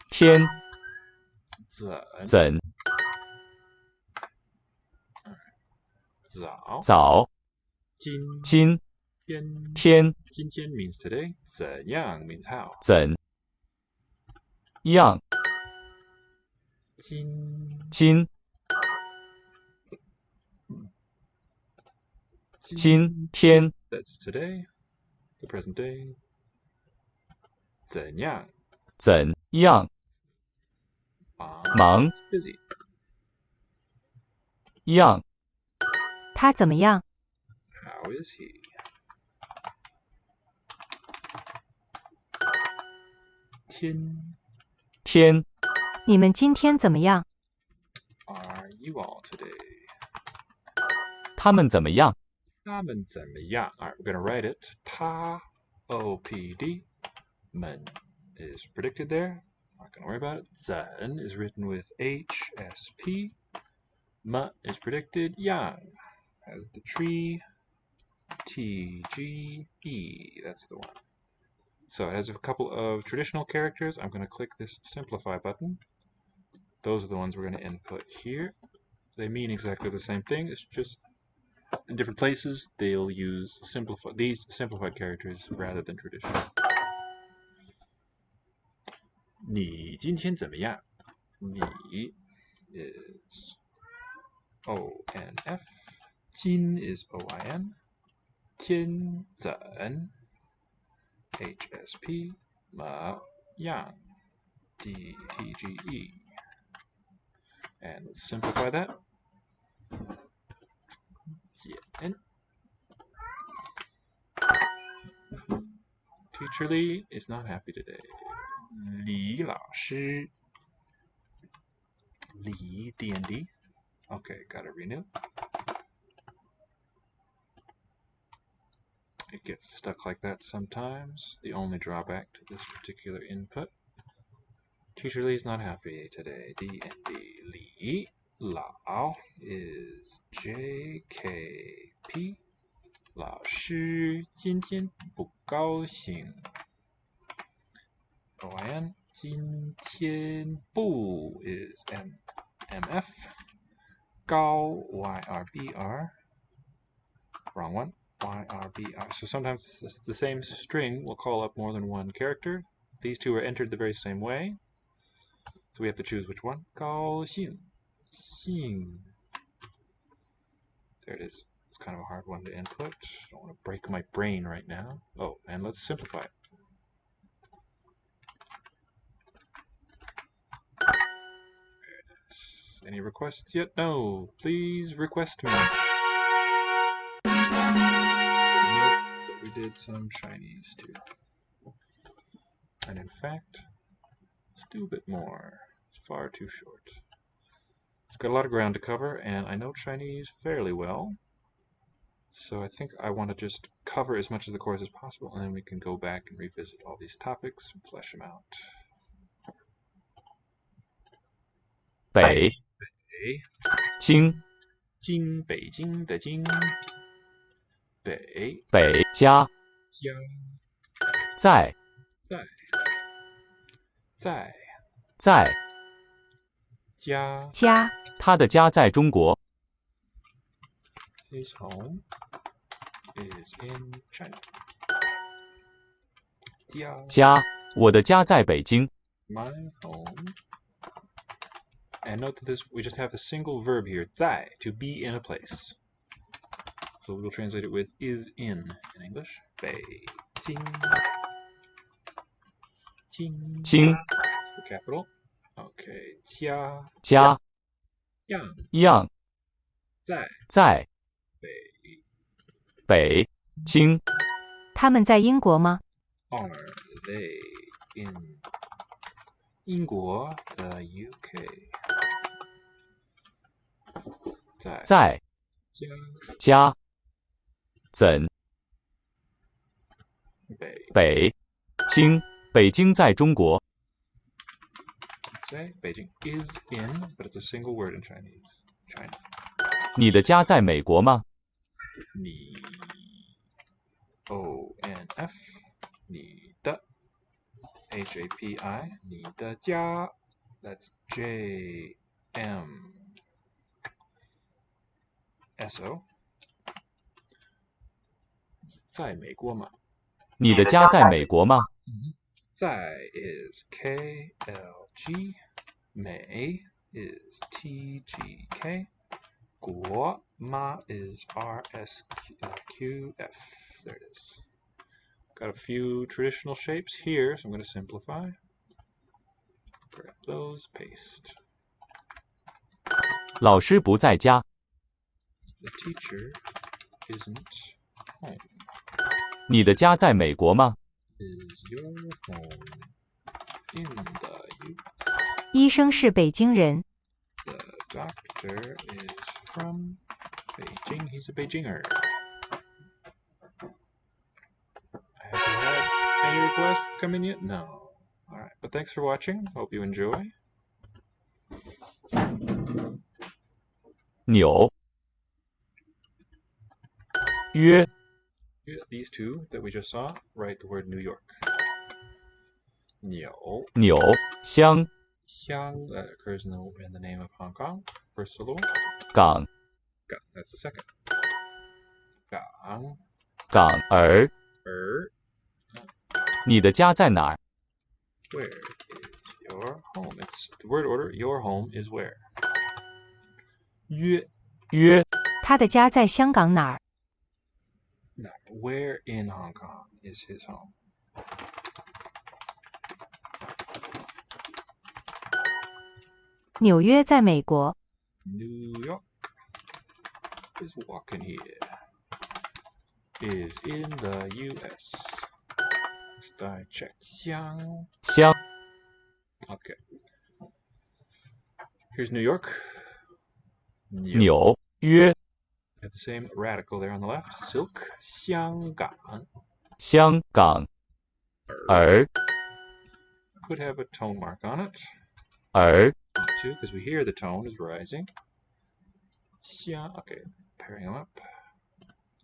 天怎早早今今天天今天 means today. 怎样 means how. 怎样今今今天 That's today. The present day. 怎样怎样忙 busy. 样他怎么样？ How is he? 天天你们今天怎么样？ Are you all today? 他们怎么样？他们怎么样? Alright, we're gonna write it. Ta OPD. Men is predicted there. Not gonna worry about it. Zen is written with HSP. Ma is predicted. Yang has the tree. TGE. That's the one. So it has a couple of traditional characters. I'm going to click this simplify button. Those are the ones we're going to input here. They mean exactly the same thing. It's just in different places they'll use these simplified characters rather than traditional. 你今天怎么样? 你 is ONF. 今 is OIN. 天怎 HSP. 么样 DTGE. And let's simplify that. 简 Teacher Lee is not happy today. 李老师 Lee D&D. Okay, gotta renew. It gets stuck like that sometimes. The only drawback to this particular input. Teacher Lee's not happy today. D&D. Li Lao is JKP. 老师今天不高兴。OIN. 今天不 is MF. 高 YRBR. Wrong one. YRBR. So sometimes it's the same string will call up more than one character. These two are entered the very same way. So we have to choose which one. 高兴 Xing. There it is. It's kind of a hard one to input. Don't want to break my brain right now. Oh, and let's simplify it. There it is. Any requests yet? No. Please request me. But we did some Chinese too. And in fact, let's do a bit more. It's far too short. It's got a lot of ground to cover, and I know Chinese fairly well. So I think I want to just cover as much of the course as possible, and then we can go back and revisit all these topics and flesh them out. 北北京京北京的京北北家家在在在家家他的家在中国。 His home is in China. 家，我的家在北京。 My home. And note that we just have a single verb here, 在, to be in a place. So we'll translate it with is in English. 北京京 That's the capital. Okay. 家样在在北京。 他们在英国吗？ Are they in 英国 the UK? 在家怎北京北京在中国。 Say Beijing is in, but it's a single word in Chinese. China. 你的家在美国吗？ 你 ONF 你的 HAPI 你的家 That's JMSO 在美国吗？ 你的家在美国吗？ 在 is KLG 美 is TGK 国 ma is RSQF. There it is. Got a few traditional shapes here, so I'm going to simplify. Grab those, paste. 老师不在家。 The teacher isn't home. 你的家在美国吗？ Is your home in the U.S.? 医生是北京人。 The doctor is from Beijing. He's a Beijinger. Have you had any requests come in yet? No. Alright, but thanks for watching. Hope you enjoy. 纽约 These two that we just saw, write the word New York. 纽纽香 Xiang, that occurs in the name of Hong Kong. First syllable. 港 Gang, that's the second. Gang. 港儿。 你的家在哪儿？ Where is your home? It's the word order. Your home is where? 约约他的家在香港哪儿？ No, where in Hong Kong is his home? 纽约在美国。 New York is walking here. Is in the U.S. Just I checked. Xiang. 香 Okay. Here's New York. 纽约 Have the same radical there on the left. Silk. 香港香港儿 could have a tone mark on it. 儿 Too, because we hear the tone is rising. 香 Okay, pairing them up.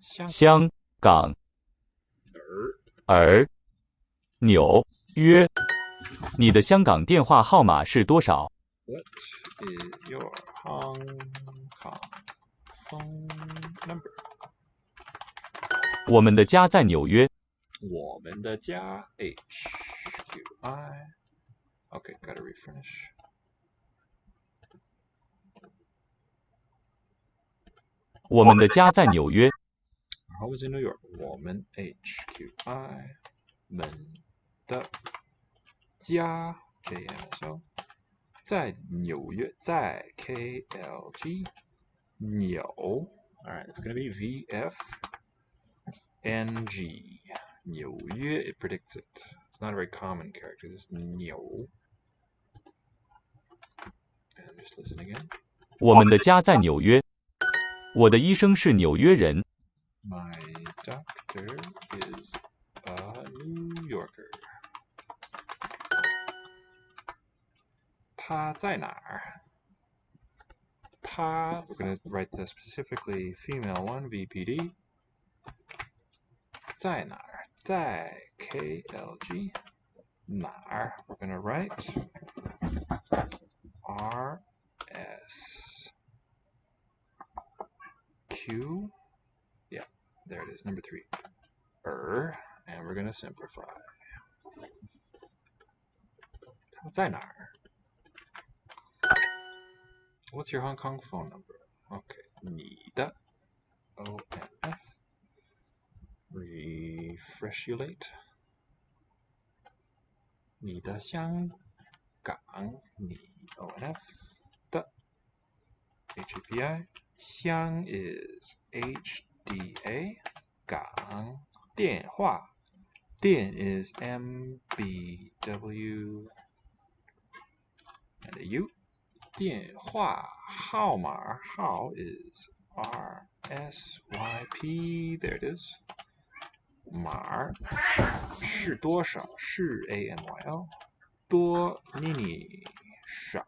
香香港儿纽约。你的香港电话号码是多少？ What is your Hong Kong phone number? 我们的家在纽约。我们的家 HQI. Okay, gotta refresh. 我们的家在纽约。 Our home is in New York. 我们 HQI. 们的家 JMSO. 在纽约在 KLG. 纽 Alright, it's gonna be VFNG. 纽约 it predicts it. It's not a very common character. This 纽. And just listen again. 我们的家在纽约。我的医生是纽约人。 My doctor is a New Yorker. 他在哪儿？他 we're going to write the specifically female one, VPD. 在哪儿？在 KLG. 哪儿 we're going to write RS Q. Yeah, there it is, number 3. And we're going to simplify. 他在哪儿？ What's your Hong Kong phone number? Okay, 你的 ONF. Refreshulate. 你的香港，你 ONF 的 HAPI. 香 is HDA. 港电话，电 is MBW. And a U. 电话号码号 is RSYP. There it is. 码是多少是 AMYL. 多 nini 少.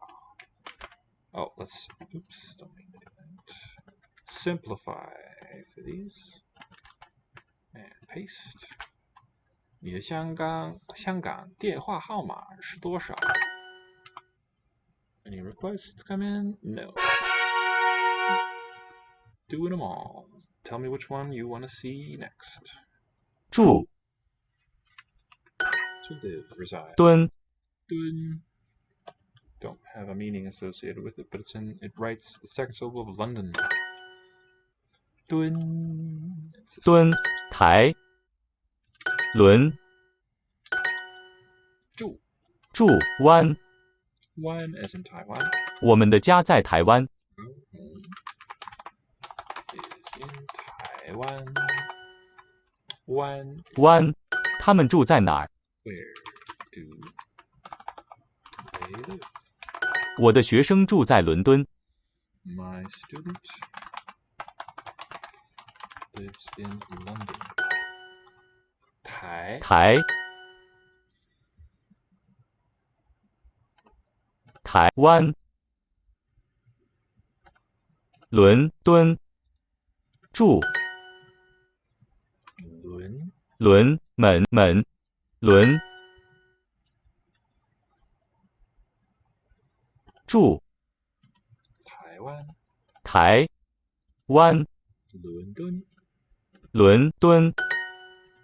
Oh, let's oops, don't mean to do that. Simplify for these. And paste. 你的香港电话号码是多少？ Any requests come in? No. Doing them all. Tell me which one you want to see next. 住 To live, reside. 蹲 Dun. Don't have a meaning associated with it, but it writes the second syllable of London. Dun. 蹲台轮住住湾。 One as in Taiwan. 我们的家在台湾。Taiwan. One. 湾，他们住在哪儿？ Where do they live? 我的学生住在伦敦。 My student lives in London. 台台湾伦敦住伦伦住台湾伦敦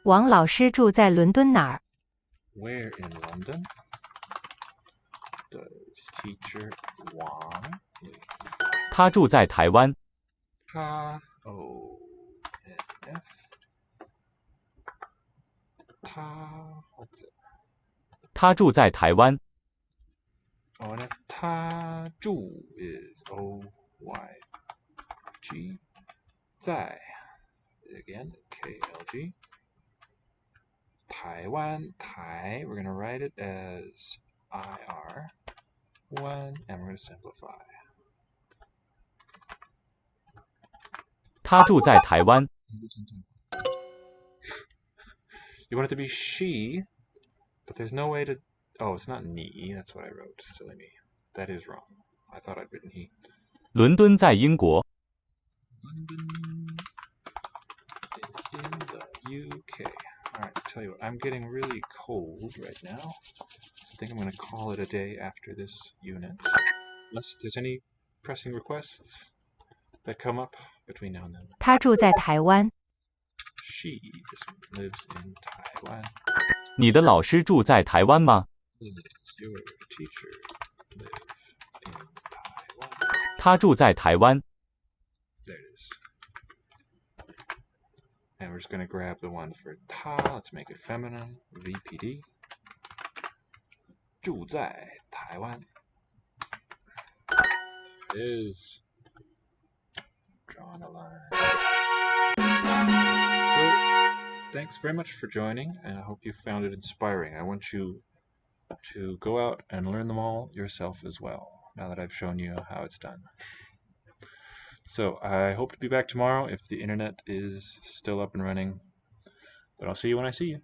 王老师住在伦敦哪儿？ Where in London does teacher Wang live? 他住在台湾。他 O-N-F 他住在台湾。 O-N-F 他住 is O-Y-G 在 again K-L-G Taiwan, Tai, we're going to write it as I-R, 1, and we're going to simplify. 他住在台湾。 You want it to be she, but there's no way to... Oh, it's not ni, that's what I wrote. Silly me. That is wrong. I thought I'd written he. 伦敦在英国。 London is in the UK. Alright, I'll tell you what, I'm getting really cold right now. I think I'm going to call it a day after this unit. Unless there's any pressing requests that come up between now and then. 他住在台湾。 She lives in Taiwan. 你的老师住在台湾吗？ Does your teacher live in Taiwan? 他住在台湾。 There it is. And we're just going to grab the one for ta. Let's make it feminine. VPD. 住在台湾. It is. Drawing a line. So, thanks very much for joining, and I hope you found it inspiring. I want you to go out and learn them all yourself as well, now that I've shown you how it's done. So, I hope to be back tomorrow if the internet is still up and running, but I'll see you when I see you.